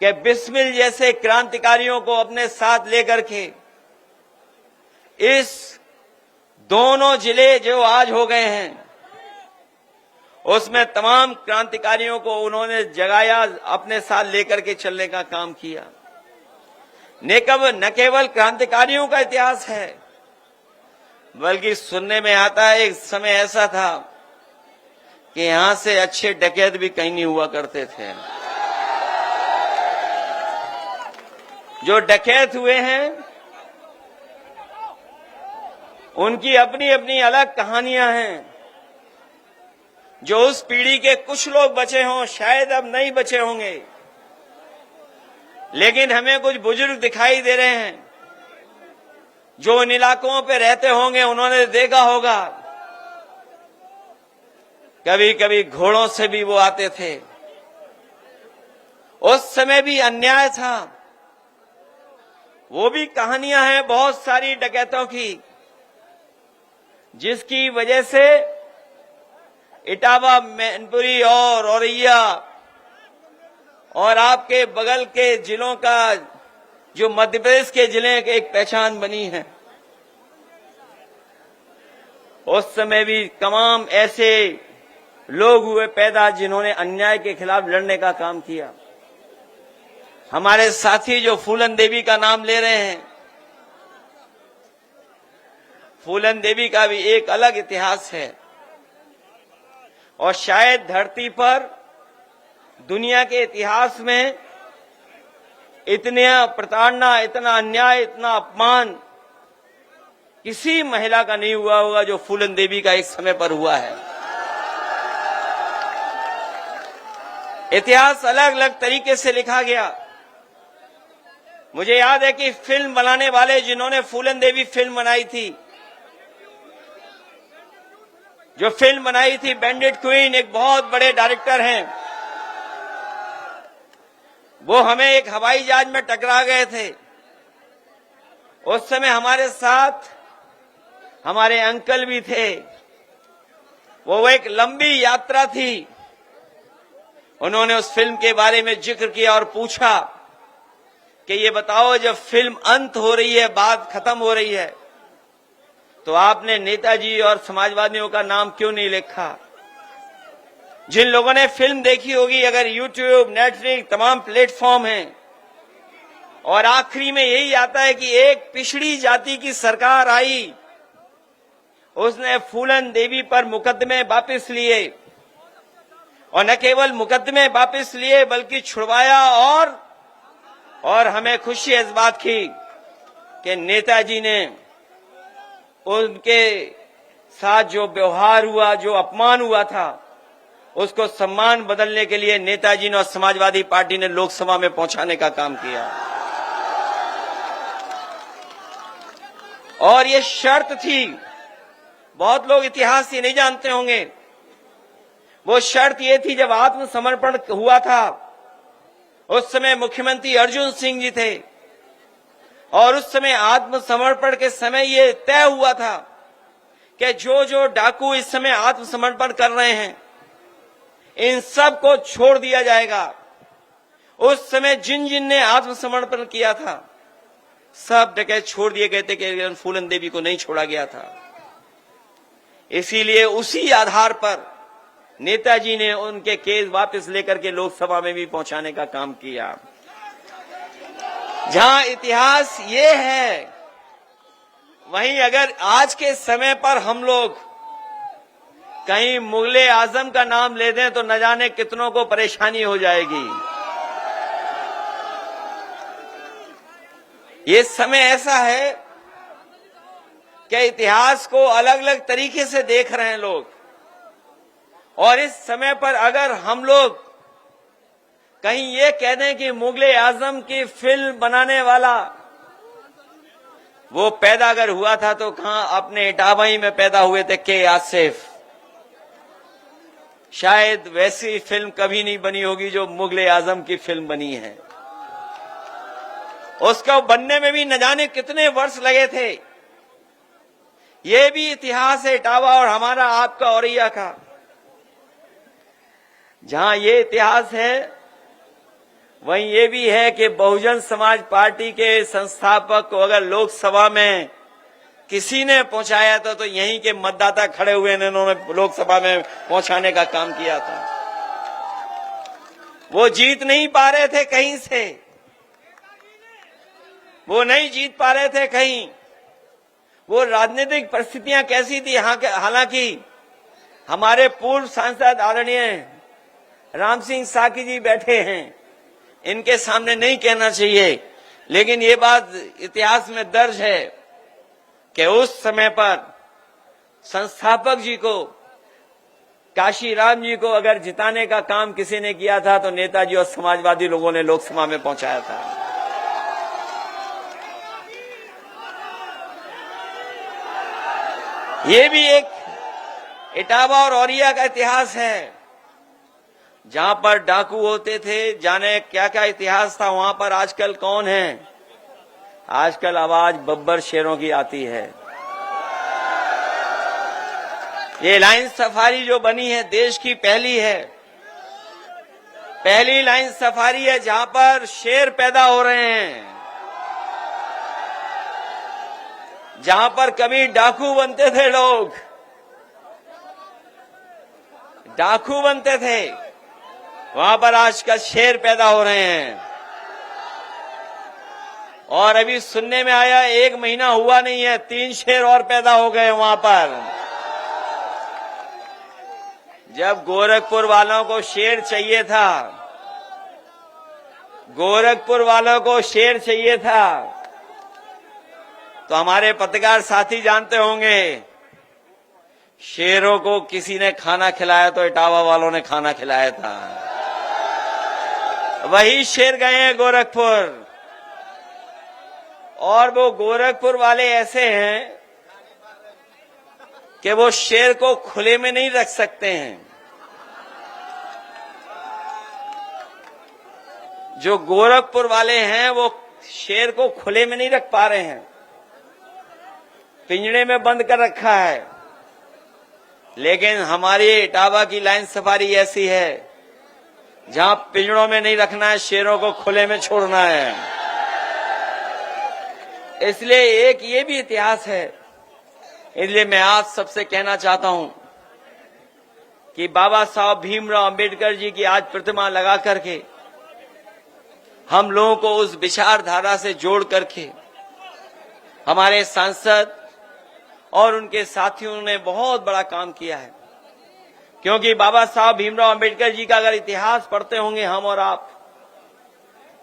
कि बिस्मिल जैसे क्रांतिकारियों को अपने साथ लेकर के इस दोनों जिले जो आज हो गए हैं, उसमें तमाम क्रांतिकारियों को उन्होंने जगाया, अपने साथ लेकर के चलने का काम किया। न केवल क्रांतिकारियों का इतिहास है, बल्कि सुनने में आता है एक समय ऐसा था कि यहां से अच्छे डकैत भी कहीं नहीं हुआ करते थे। जो डकैत हुए हैं, उनकी अपनी अपनी अलग कहानियां हैं। जो उस पीढ़ी के कुछ लोग बचे हों, शायद अब नहीं बचे होंगे, लेकिन हमें कुछ बुजुर्ग दिखाई दे रहे हैं जो इन इलाकों पे रहते होंगे। उन्होंने देखा होगा कभी कभी घोड़ों से भी वो आते थे। उस समय भी अन्याय था। वो भी कहानियां हैं बहुत सारी डकैतों की, जिसकी वजह से इटावा, मैनपुरी और औरैया और आपके बगल के जिलों का जो मध्य प्रदेश के जिले की एक पहचान बनी है। उस समय भी तमाम ऐसे लोग हुए पैदा जिन्होंने अन्याय के खिलाफ लड़ने का काम किया। हमारे साथी जो फूलन देवी का नाम ले रहे हैं, फूलन देवी का भी एक अलग इतिहास है। और शायद धरती पर दुनिया के इतिहास में इतने प्रताड़ना, इतना अन्याय, इतना अपमान किसी महिला का नहीं हुआ होगा जो फूलन देवी का एक समय पर हुआ है। इतिहास अलग अलग तरीके से लिखा गया। मुझे याद है कि फिल्म बनाने वाले जिन्होंने फूलन देवी फिल्म बनाई थी, जो फिल्म बनाई थी बैंडिट क्वीन, एक बहुत बड़े डायरेक्टर हैं। वो हमें एक हवाई जहाज में टकरा गए थे। उस समय हमारे साथ हमारे अंकल भी थे। वो एक लंबी यात्रा थी। उन्होंने उस फिल्म के बारे में जिक्र किया और पूछा कि ये बताओ, जब फिल्म अंत हो रही है, बात खत्म हो रही है, तो आपने नेताजी और समाजवादियों का नाम क्यों नहीं लिखा? जिन लोगों ने फिल्म देखी होगी, अगर यूट्यूब, नेटफ्लिक्स, तमाम प्लेटफॉर्म हैं, और आखिरी में यही आता है कि एक पिछड़ी जाति की सरकार आई, उसने फूलन देवी पर मुकदमे वापस लिए, और न केवल मुकदमे वापस लिए बल्कि छुड़वाया। और हमें खुशी है इस बात की कि नेताजी ने उनके साथ जो व्यवहार हुआ, जो अपमान हुआ था, उसको सम्मान बदलने के लिए नेताजी ने और समाजवादी पार्टी ने लोकसभा में पहुंचाने का काम किया। और ये शर्त थी, बहुत लोग इतिहास ये नहीं जानते होंगे, वो शर्त ये थी, जब आत्मसमर्पण हुआ था, उस समय मुख्यमंत्री अर्जुन सिंह जी थे, और उस समय आत्मसमर्पण के समय ये तय हुआ था कि जो जो डाकू इस समय आत्मसमर्पण कर रहे हैं, इन सब को छोड़ दिया जाएगा। उस समय जिन जिन ने आत्मसमर्पण किया था सब जगह छोड़ दिए गए थे, केवल फूलन देवी को नहीं छोड़ा गया था। इसीलिए उसी आधार पर नेताजी ने उनके केस वापस लेकर के लोकसभा में भी पहुंचाने का काम किया। जहां इतिहास ये है, वहीं अगर आज के समय पर हम लोग कहीं मुगले आजम का नाम ले दें तो न जाने कितनों को परेशानी हो जाएगी। ये समय ऐसा है कि इतिहास को अलग अलग तरीके से देख रहे हैं लोग, और इस समय पर अगर हम लोग कहीं ये कह दें कि मुगले आजम की फिल्म बनाने वाला वो पैदा अगर हुआ था तो कहां अपने इटावा में पैदा हुए थे के आसिफ। शायद वैसी फिल्म कभी नहीं बनी होगी जो मुगले आजम की फिल्म बनी है। उसको बनने में भी न जाने कितने वर्ष लगे थे। ये भी इतिहास है इटावा और हमारा आपका औरैया का। जहां ये इतिहास है वहीं ये भी है कि बहुजन समाज पार्टी के संस्थापक को अगर लोकसभा में किसी ने पहुंचाया था तो यहीं के मतदाता खड़े हुए ने उन्होंने लोकसभा में पहुंचाने का काम किया था। वो जीत नहीं पा रहे थे कहीं से, वो नहीं जीत पा रहे थे कहीं। वो राजनीतिक परिस्थितियां कैसी थी, हालांकि हमारे पूर्व सांसद आदरणीय राम सिंह साकी जी बैठे हैं, इनके सामने नहीं कहना चाहिए, लेकिन ये बात इतिहास में दर्ज है कि उस समय पर संस्थापक जी को, काशीराम जी को अगर जिताने का काम किसी ने किया था तो नेताजी और समाजवादी लोगों ने लोकसभा में पहुंचाया था। ये भी एक इटावा और औरैया का इतिहास है, जहां पर डाकू होते थे, जाने क्या क्या इतिहास था वहां पर। आजकल कौन है? आजकल आवाज बब्बर शेरों की आती है। ये लाइन सफारी जो बनी है देश की पहली है, पहली लाइन सफारी है जहां पर शेर पैदा हो रहे हैं, जहां पर कभी डाकू बनते थे, लोग डाकू बनते थे, वहां पर आजकल शेर पैदा हो रहे हैं। और अभी सुनने में आया 1 महीना हुआ नहीं है 3 शेर और पैदा हो गए वहां पर। जब गोरखपुर वालों को शेर चाहिए था, गोरखपुर वालों को शेर चाहिए था, तो हमारे पत्रकार साथी जानते होंगे शेरों को किसी ने खाना खिलाया तो इटावा वालों ने खाना खिलाया था। वही शेर गए हैं गोरखपुर, और वो गोरखपुर वाले ऐसे हैं कि वो शेर को खुले में नहीं रख सकते हैं। जो गोरखपुर वाले हैं वो शेर को खुले में नहीं रख पा रहे हैं, पिंजड़े में बंद कर रखा है। लेकिन हमारी इटावा की लाइन सफारी ऐसी है जहां पिंजड़ों में नहीं रखना है, शेरों को खुले में छोड़ना है। इसलिए एक ये भी इतिहास है। इसलिए मैं आप सबसे कहना चाहता हूं कि बाबा साहब भीमराव अंबेडकर जी की आज प्रतिमा लगा करके हम लोगों को उस विचारधारा से जोड़ करके हमारे सांसद और उनके साथियों ने बहुत बड़ा काम किया है। क्योंकि बाबा साहब भीमराव अंबेडकर जी का अगर इतिहास पढ़ते होंगे हम और आप,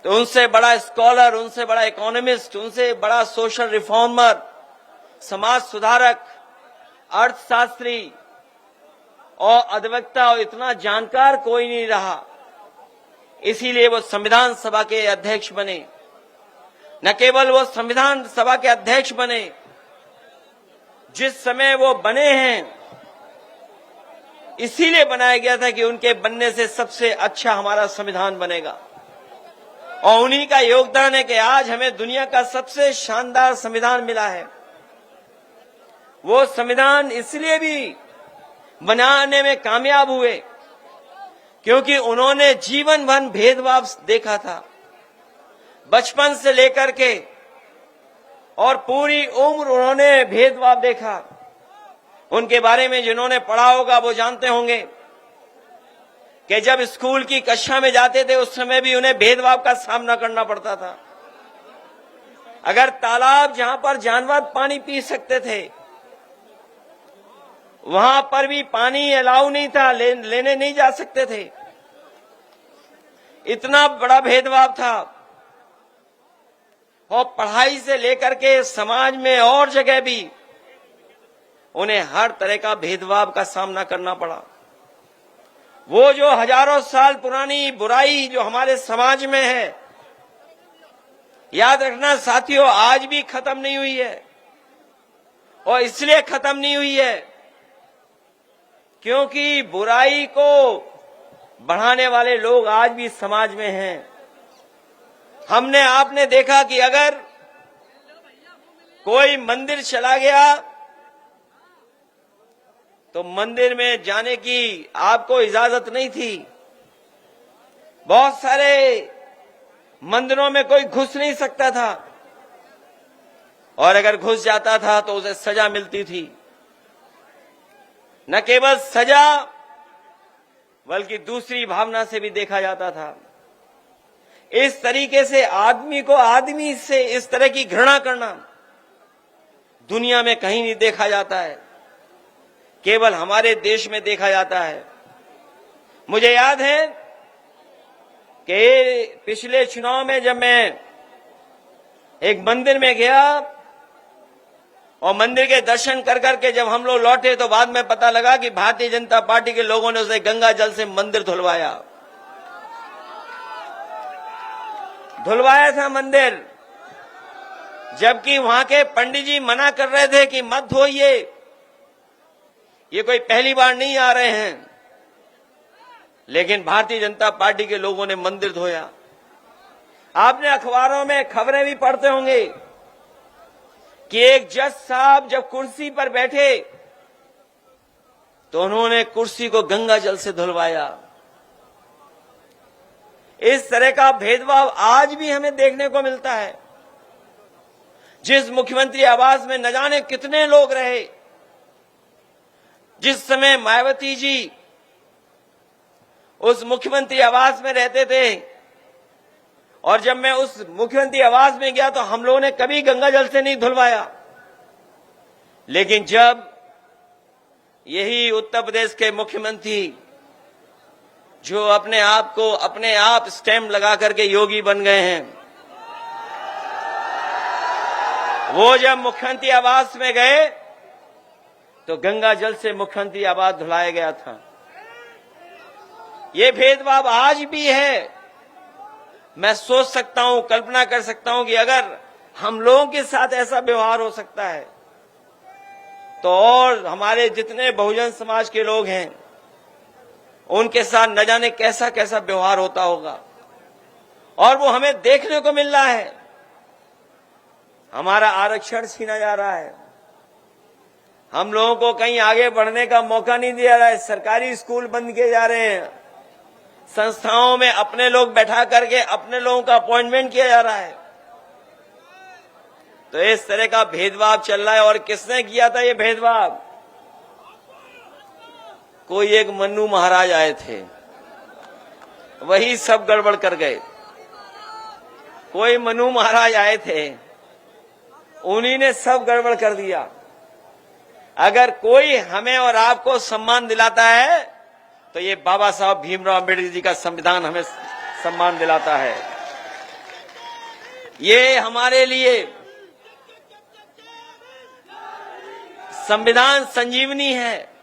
तो उनसे बड़ा स्कॉलर, उनसे बड़ा इकोनॉमिस्ट, उनसे बड़ा सोशल रिफॉर्मर, समाज सुधारक, अर्थशास्त्री और अधिवक्ता और इतना जानकार कोई नहीं रहा। इसीलिए वो संविधान सभा के अध्यक्ष बने। न केवल वो संविधान सभा के अध्यक्ष बने, जिस समय वो बने हैं इसीलिए बनाया गया था कि उनके बनने से सबसे अच्छा हमारा संविधान बनेगा। और उन्हीं का योगदान है कि आज हमें दुनिया का सबसे शानदार संविधान मिला है। वो संविधान इसलिए भी बनाने में कामयाब हुए क्योंकि उन्होंने जीवन भर भेदभाव देखा था, बचपन से लेकर के, और पूरी उम्र उन्होंने भेदभाव देखा। उनके बारे में जिन्होंने पढ़ा होगा वो जानते होंगे कि जब स्कूल की कक्षा में जाते थे उस समय भी उन्हें भेदभाव का सामना करना पड़ता था। अगर तालाब जहां पर जानवर पानी पी सकते थे वहां पर भी पानी अलाउ नहीं था, लेने नहीं जा सकते थे। इतना बड़ा भेदभाव था। और पढ़ाई से लेकर के समाज में और जगह भी उन्हें हर तरह का भेदभाव का सामना करना पड़ा। वो जो हजारों साल पुरानी बुराई जो हमारे समाज में है, याद रखना साथियों, आज भी खत्म नहीं हुई है। और इसलिए खत्म नहीं हुई है क्योंकि बुराई को बढ़ाने वाले लोग आज भी समाज में हैं। हमने आपने देखा कि अगर कोई मंदिर चला गया तो मंदिर में जाने की आपको इजाजत नहीं थी। बहुत सारे मंदिरों में कोई घुस नहीं सकता था, और अगर घुस जाता था तो उसे सजा मिलती थी। न केवल सजा बल्कि दूसरी भावना से भी देखा जाता था। इस तरीके से आदमी को आदमी से इस तरह की घृणा करना दुनिया में कहीं नहीं देखा जाता है, केवल हमारे देश में देखा जाता है। मुझे याद है कि पिछले चुनाव में जब मैं एक मंदिर में गया और मंदिर के दर्शन कर करके जब हम लोग लौटे तो बाद में पता लगा कि भारतीय जनता पार्टी के लोगों ने उसे गंगा जल से मंदिर धुलवाया था मंदिर, जबकि वहां के पंडित जी मना कर रहे थे कि मत धोइए, ये कोई पहली बार नहीं आ रहे हैं। लेकिन भारतीय जनता पार्टी के लोगों ने मंदिर धोया। आपने अखबारों में खबरें भी पढ़ते होंगे कि एक जज साहब जब कुर्सी पर बैठे तो उन्होंने कुर्सी को गंगा जल से धुलवाया। इस तरह का भेदभाव आज भी हमें देखने को मिलता है। जिस मुख्यमंत्री आवास में न जाने कितने लोग रहे, जिस समय मायावती जी उस मुख्यमंत्री आवास में रहते थे, और जब मैं उस मुख्यमंत्री आवास में गया तो हम लोगों ने कभी गंगा जल से नहीं धुलवाया। लेकिन जब यही उत्तर प्रदेश के मुख्यमंत्री जो अपने आप स्टैम्प लगा करके योगी बन गए हैं, वो जब मुख्यमंत्री आवास में गए तो गंगा जल से मुख्यमंत्री आवास धुलाया गया था। ये भेदभाव आज भी है। मैं सोच सकता हूं, कल्पना कर सकता हूं कि अगर हम लोगों के साथ ऐसा व्यवहार हो सकता है तो और हमारे जितने बहुजन समाज के लोग हैं उनके साथ न जाने कैसा कैसा व्यवहार होता होगा। और वो हमें देखने को मिल रहा है। हमारा आरक्षण छीना जा रहा है, हम लोगों को कहीं आगे बढ़ने का मौका नहीं दिया जा रहा है। सरकारी स्कूल बंद किए जा रहे हैं, संस्थाओं में अपने लोग बैठा करके अपने लोगों का अपॉइंटमेंट किया जा रहा है। तो इस तरह का भेदभाव चल रहा है। और किसने किया था ये भेदभाव? कोई एक मन्नू महाराज आए थे, वही सब गड़बड़ कर गए। कोई मन्नू महाराज आए थे, उन्हीं ने सब गड़बड़ कर दिया। अगर कोई हमें और आपको सम्मान दिलाता है तो ये बाबा साहब भीमराव अम्बेडकर जी का संविधान हमें सम्मान दिलाता है। ये हमारे लिए संविधान संजीवनी है।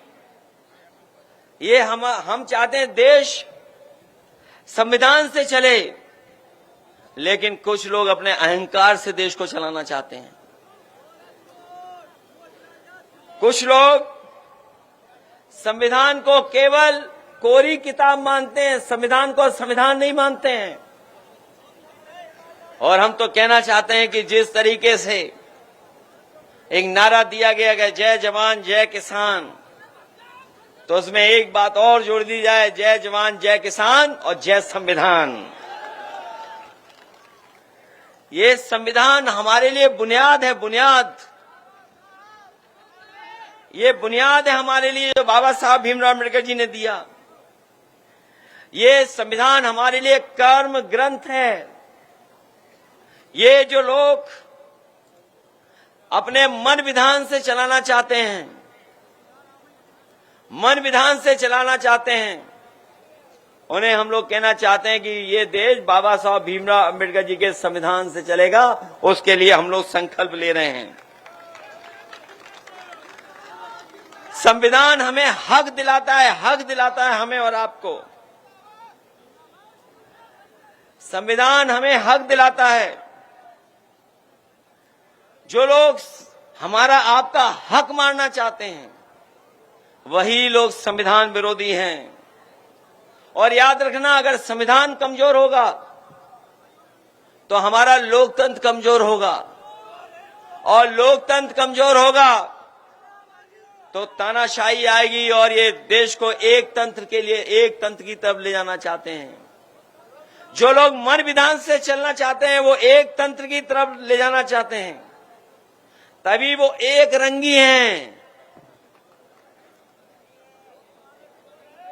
ये हम चाहते हैं देश संविधान से चले, लेकिन कुछ लोग अपने अहंकार से देश को चलाना चाहते हैं। कुछ लोग संविधान को केवल कोरी किताब मानते हैं, संविधान को संविधान नहीं मानते हैं। और हम तो कहना चाहते हैं कि जिस तरीके से एक नारा दिया गया है, जय जवान जय किसान, तो उसमें एक बात और जोड़ दी जाए, जय जवान जय किसान और जय संविधान। ये संविधान हमारे लिए बुनियाद है, बुनियाद। ये बुनियाद है हमारे लिए जो बाबा साहब भीमराव अम्बेडकर जी ने दिया। ये संविधान हमारे लिए कर्म ग्रंथ है। ये जो लोग अपने मन विधान से चलाना चाहते हैं, मन विधान से चलाना चाहते हैं, उन्हें हम लोग कहना चाहते हैं कि ये देश बाबा साहब भीमराव अम्बेडकर जी के संविधान से चलेगा। उसके लिए हम लोग संकल्प ले रहे हैं। संविधान हमें हक दिलाता है, हक दिलाता है हमें और आपको। संविधान हमें हक दिलाता है। जो लोग हमारा आपका हक मारना चाहते हैं, वही लोग संविधान विरोधी हैं। और याद रखना, अगर संविधान कमजोर होगा तो हमारा लोकतंत्र कमजोर होगा, और लोकतंत्र कमजोर होगा तो तानाशाही आएगी। और ये देश को एक तंत्र के लिए, एक तंत्र की तरफ ले जाना चाहते हैं। जो लोग मन विधान से चलना चाहते हैं, वो एक तंत्र की तरफ ले जाना चाहते हैं, तभी वो एक रंगी हैं।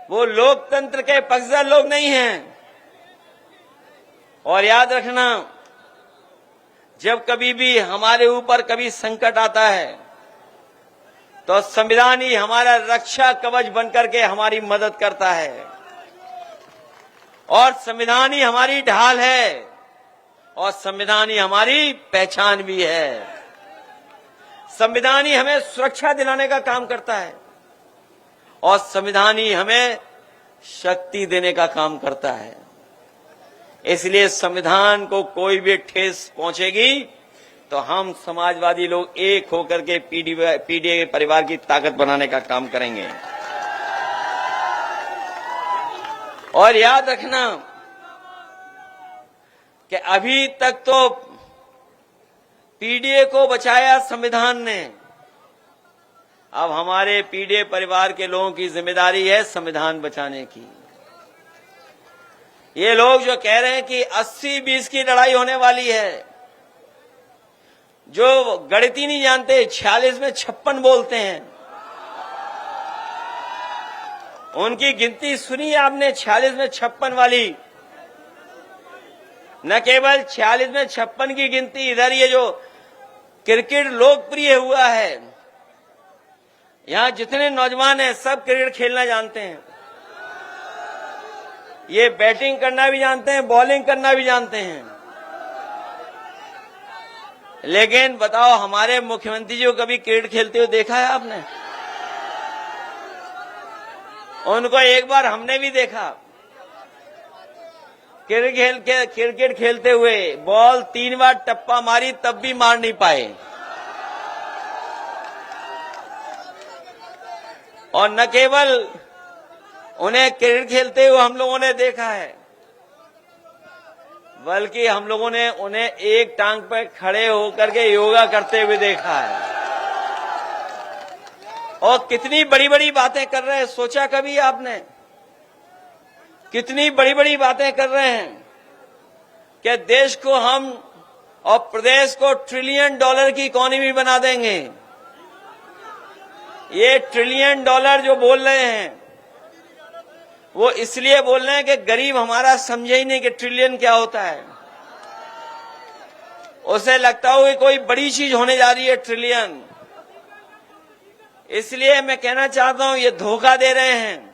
वो लोकतंत्र के पक्षधर लोग नहीं हैं। और याद रखना, जब कभी भी हमारे ऊपर कभी संकट आता है तो संविधान ही हमारा रक्षा कवच बनकर के हमारी मदद करता है। और संविधान ही हमारी ढाल है, और संविधान ही हमारी पहचान भी है। संविधान ही हमें सुरक्षा दिलाने का काम करता है, और संविधान ही हमें शक्ति देने का काम करता है। इसलिए संविधान को कोई भी ठेस पहुंचेगी तो हम समाजवादी लोग एक होकर के पीडीए परिवार की ताकत बनाने का काम करेंगे। और याद रखना कि अभी तक तो पीडीए को बचाया संविधान ने। अब हमारे पीडीए परिवार के लोगों की जिम्मेदारी है संविधान बचाने की। ये लोग जो कह रहे हैं कि 80-20 की लड़ाई होने वाली है, जो गणित ही नहीं जानते, 46 में 56 बोलते हैं। उनकी गिनती सुनी आपने, 46 में 56 वाली। न केवल 46 में 56 की गिनती, इधर ये जो क्रिकेट लोकप्रिय हुआ है, यहां जितने नौजवान हैं सब क्रिकेट खेलना जानते हैं। ये बैटिंग करना भी जानते हैं, बॉलिंग करना भी जानते हैं। लेकिन बताओ, हमारे मुख्यमंत्री जी को कभी क्रिकेट खेलते हुए देखा है आपने? उनको एक बार हमने भी देखा क्रिकेट खेलते हुए। बॉल 3 बार टप्पा मारी, तब भी मार नहीं पाए। और न केवल उन्हें क्रिकेट खेलते हुए हम लोगों ने देखा है, बल्कि हम लोगों ने उन्हें एक टांग पर खड़े होकर के योगा करते हुए देखा है। और कितनी बड़ी बड़ी बातें कर रहे हैं, सोचा कभी आपने? कितनी बड़ी बड़ी बातें कर रहे हैं कि देश को हम और प्रदेश को $1 ट्रिलियन की इकोनॉमी बना देंगे। ये $1 ट्रिलियन जो बोल रहे हैं, वो इसलिए बोल रहे हैं कि गरीब हमारा समझे ही नहीं कि ट्रिलियन क्या होता है। उसे लगता हो कि कोई बड़ी चीज होने जा रही है ट्रिलियन। इसलिए मैं कहना चाहता हूं, ये धोखा दे रहे हैं।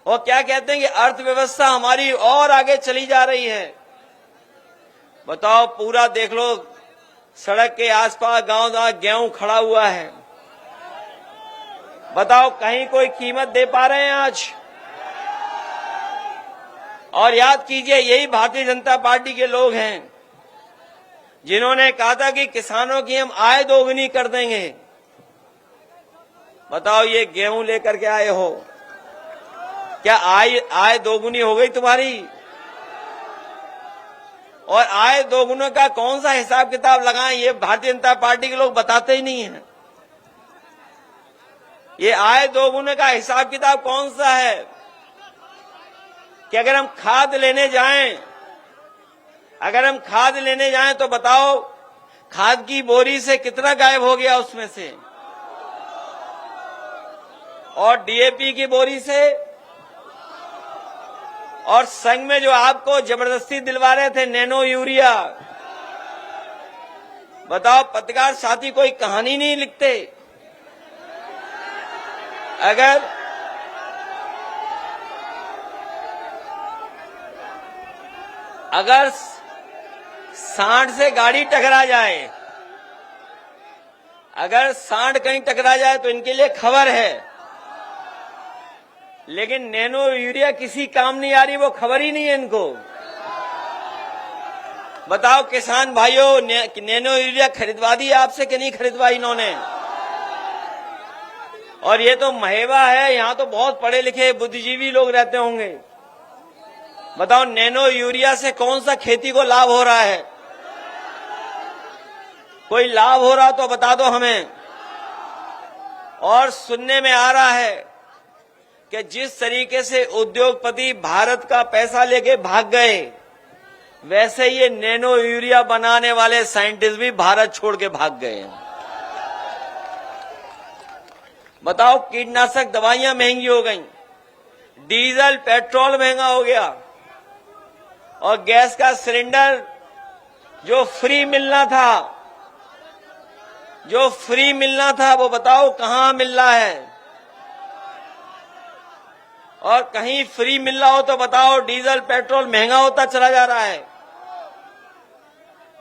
और क्या कहते हैं कि अर्थव्यवस्था हमारी और आगे चली जा रही है। बताओ, पूरा देख लो, सड़क के आसपास गांव गेहूं खड़ा हुआ है। बताओ, कहीं कोई कीमत दे पा रहे हैं आज? और याद कीजिए, यही भारतीय जनता पार्टी के लोग हैं जिन्होंने कहा था कि किसानों की हम आय दोगुनी कर देंगे। बताओ, ये गेहूं लेकर के आए हो, क्या आय दोगुनी हो गई तुम्हारी? और आय दोगुने का कौन सा हिसाब किताब लगाएं, ये भारतीय जनता पार्टी के लोग बताते ही नहीं हैं। ये आय दोगुने का हिसाब किताब कौन सा है कि अगर हम खाद लेने जाएं तो बताओ खाद की बोरी से कितना गायब हो गया उसमें से, और डीएपी की बोरी से, और संग में जो आपको जबरदस्ती दिलवा रहे थे नैनो यूरिया। बताओ पत्रकार साथी कोई कहानी नहीं लिखते? अगर सांड से गाड़ी टकरा जाए, अगर सांड कहीं टकरा जाए तो इनके लिए खबर है, लेकिन नैनो यूरिया किसी काम नहीं आ रही, वो खबर ही नहीं है इनको। बताओ किसान भाइयों, नैनो यूरिया खरीदवा दी आपसे कि नहीं खरीदवाई इन्होंने? और ये तो महेवा है, यहां तो बहुत पढ़े लिखे बुद्धिजीवी लोग रहते होंगे। बताओ नैनो यूरिया से कौन सा खेती को लाभ हो रहा है? कोई लाभ हो रहा तो बता दो हमें। और सुनने में आ रहा है कि जिस तरीके से उद्योगपति भारत का पैसा लेके भाग गए, वैसे ये नैनो यूरिया बनाने वाले साइंटिस्ट भी भारत छोड़ के भाग गए हैं। बताओ कीटनाशक दवाइयां महंगी हो गई, डीजल पेट्रोल महंगा हो गया, और गैस का सिलेंडर जो फ्री मिलना था वो बताओ कहां मिल रहा है? और कहीं फ्री मिल रहा हो तो बताओ डीजल पेट्रोल महंगा होता चला जा रहा है।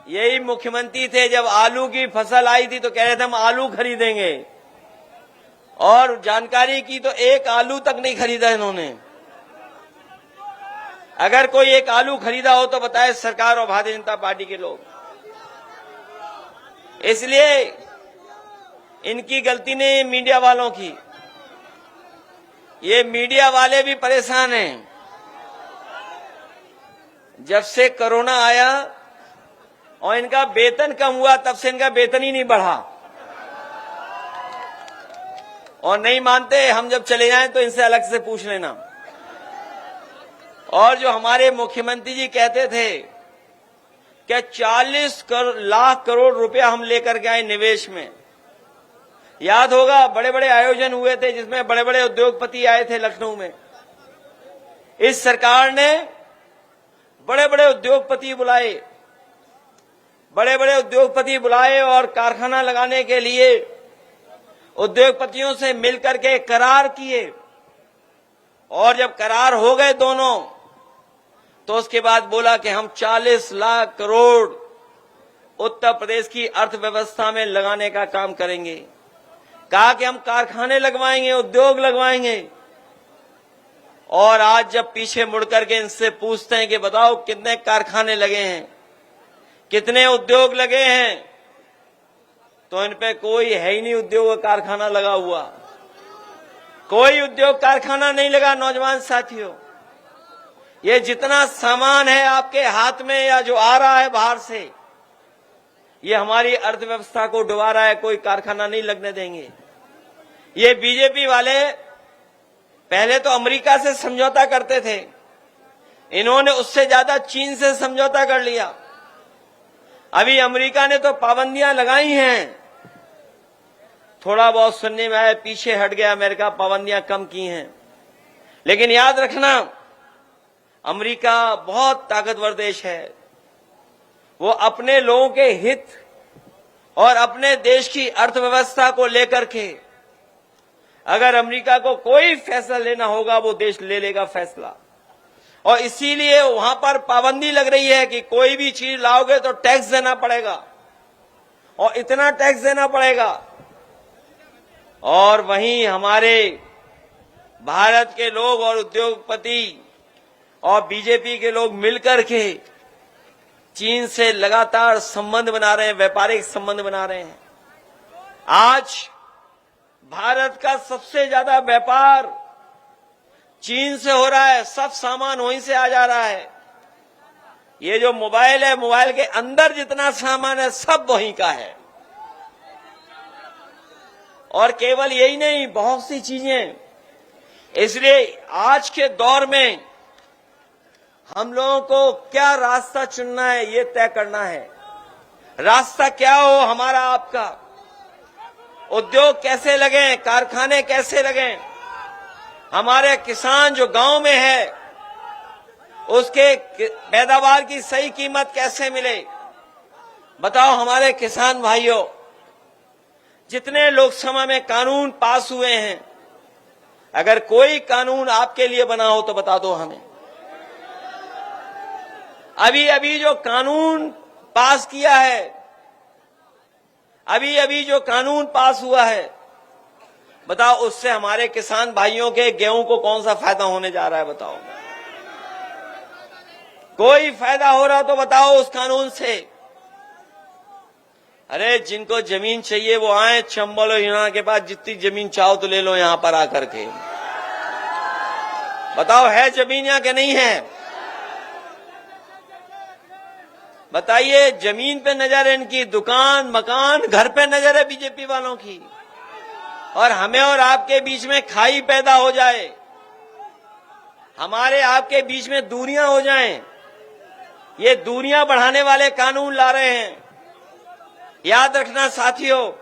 यही मुख्यमंत्री थे जब आलू की फसल आई थी तो कह रहे थे हम आलू खरीदेंगे, और जानकारी की तो एक आलू तक नहीं खरीदा इन्होंने। अगर कोई एक आलू खरीदा हो तो बताए सरकार और भारतीय जनता पार्टी के लोग। इसलिए इनकी गलती नहीं, मीडिया वालों की। ये मीडिया वाले भी परेशान हैं। जब से कोरोना आया और इनका वेतन कम हुआ, तब से इनका वेतन ही नहीं बढ़ा। और नहीं मानते, हम जब चले जाएं तो इनसे अलग से पूछ लेना। और जो हमारे मुख्यमंत्री जी कहते थे कि 40 लाख करोड़ रुपया हम लेकर के आए निवेश में, याद होगा बड़े बड़े आयोजन हुए थे जिसमें बड़े बड़े उद्योगपति आए थे लखनऊ में। इस सरकार ने बड़े बड़े उद्योगपति बुलाए और कारखाना लगाने के लिए उद्योगपतियों से मिलकर के करार किए, और जब करार हो गए दोनों, तो उसके बाद बोला कि हम 40 लाख करोड़ उत्तर प्रदेश की अर्थव्यवस्था में लगाने का काम करेंगे। कहा कि हम कारखाने लगवाएंगे, उद्योग लगवाएंगे। और आज जब पीछे मुड़कर के इनसे पूछते हैं कि बताओ कितने कारखाने लगे हैं, कितने उद्योग लगे हैं, तो इन पे कोई है ही नहीं उद्योग कारखाना लगा हुआ। कोई उद्योग कारखाना नहीं लगा। नौजवान साथियों, ये जितना सामान है आपके हाथ में या जो आ रहा है बाहर से, ये हमारी अर्थव्यवस्था को डुबा रहा है। कोई कारखाना नहीं लगने देंगे। ये बीजेपी वाले पहले तो अमेरिका से समझौता करते थे, इन्होंने उससे ज्यादा चीन से समझौता कर लिया। अभी अमेरिका ने तो पाबंदियां लगाई हैं, थोड़ा बहुत सुनने में आया, पीछे हट गया अमेरिका, पाबंदियां कम की हैं। लेकिन याद रखना, अमेरिका बहुत ताकतवर देश है। वो अपने लोगों के हित और अपने देश की अर्थव्यवस्था को लेकर के, अगर अमेरिका को कोई फैसला लेना होगा वो देश ले लेगा फैसला। और इसीलिए वहां पर पाबंदी लग रही है कि कोई भी चीज लाओगे तो टैक्स देना पड़ेगा, और इतना टैक्स देना पड़ेगा। और वहीं हमारे भारत के लोग और उद्योगपति और बीजेपी के लोग मिलकर के चीन से लगातार संबंध बना रहे हैं, व्यापारिक संबंध बना रहे हैं। आज भारत का सबसे ज्यादा व्यापार चीन से हो रहा है, सब सामान वहीं से आ जा रहा है। ये जो मोबाइल है, मोबाइल के अंदर जितना सामान है सब वहीं का है। और केवल यही नहीं, बहुत सी चीजें। इसलिए आज के दौर में हम लोगों को क्या रास्ता चुनना है, ये तय करना है। रास्ता क्या हो हमारा आपका, उद्योग कैसे लगे, कारखाने कैसे लगे, हमारे किसान जो गांव में है उसके पैदावार की सही कीमत कैसे मिले। बताओ हमारे किसान भाइयों, जितने लोकसभा में कानून पास हुए हैं, अगर कोई कानून आपके लिए बना हो तो बता दो हमें। अभी अभी जो कानून पास किया है, अभी अभी जो कानून पास हुआ है, बताओ उससे हमारे किसान भाइयों के गेहूं को कौन सा फायदा होने जा रहा है। बताओ, कोई फायदा हो रहा तो बताओ उस कानून से। अरे जिनको जमीन चाहिए वो आए चंबल और हिना के पास, जितनी जमीन चाहो तो ले लो यहां पर आकर के। बताओ है जमीन यहां के नहीं है? बताइए, जमीन पे नजर है इनकी, दुकान मकान घर पे नजर है बीजेपी वालों की, और हमें और आपके बीच में खाई पैदा हो जाए, हमारे आपके बीच में दूरियां हो जाएं। ये दूरियां बढ़ाने वाले कानून ला रहे हैं। याद रखना साथियों,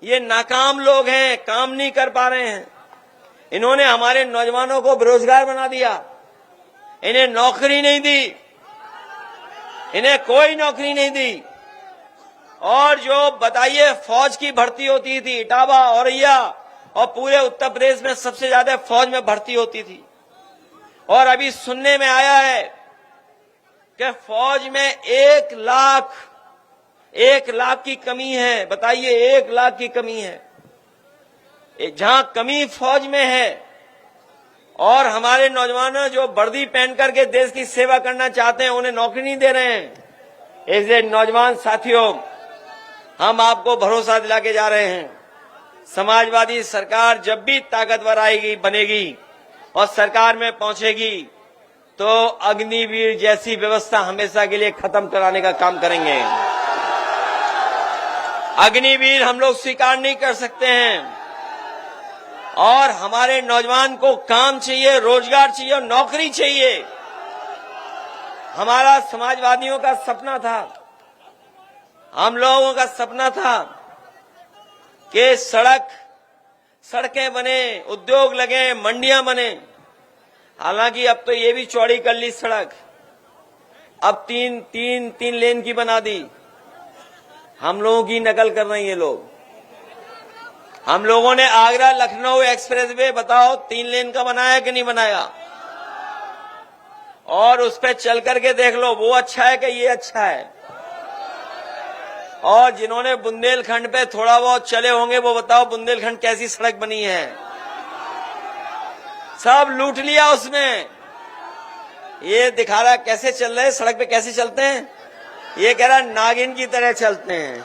ये नाकाम लोग हैं, काम नहीं कर पा रहे हैं। इन्होंने हमारे नौजवानों को बेरोजगार बना दिया, इन्हें नौकरी नहीं दी, इन्हें कोई नौकरी नहीं दी। और जो बताइए फौज की भर्ती होती थी, इटावा औरैया और पूरे उत्तर प्रदेश में सबसे ज्यादा फौज में भर्ती होती थी, और अभी सुनने में आया है कि फौज में 1 लाख की कमी है। बताइए, 1 लाख की कमी है। जहां कमी फौज में है, और हमारे नौजवान जो वर्दी पहन करके देश की सेवा करना चाहते हैं उन्हें नौकरी नहीं दे रहे हैं। इसलिए नौजवान साथियों, हम आपको भरोसा दिला के जा रहे हैं, समाजवादी सरकार जब भी ताकतवर आएगी, बनेगी और सरकार में पहुंचेगी तो अग्निवीर जैसी व्यवस्था हमेशा के लिए खत्म कराने का काम करेंगे। अग्निवीर हम लोग स्वीकार नहीं कर सकते हैं, और हमारे नौजवान को काम चाहिए, रोजगार चाहिए और नौकरी चाहिए। हमारा समाजवादियों का सपना था, हम लोगों का सपना था कि सड़कें बने, उद्योग लगे, मंडियां बने। हालांकि अब तो ये भी चौड़ी कर ली सड़क, अब तीन लेन की बना दी। हम लोगों की नकल कर रहे हैं ये लोग। हम लोगों ने आगरा लखनऊ एक्सप्रेसवे बताओ 3 लेन का बनाया कि नहीं बनाया? और उस पर चल करके देख लो, वो अच्छा है कि ये अच्छा है? और जिन्होंने बुंदेलखंड पे थोड़ा बहुत चले होंगे वो बताओ बुंदेलखंड कैसी सड़क बनी है? सब लूट लिया उसमें। ये दिखा रहा कैसे चल रहे हैं, सड़क पे कैसे चलते हैं, ये कह रहा नागिन की तरह चलते हैं।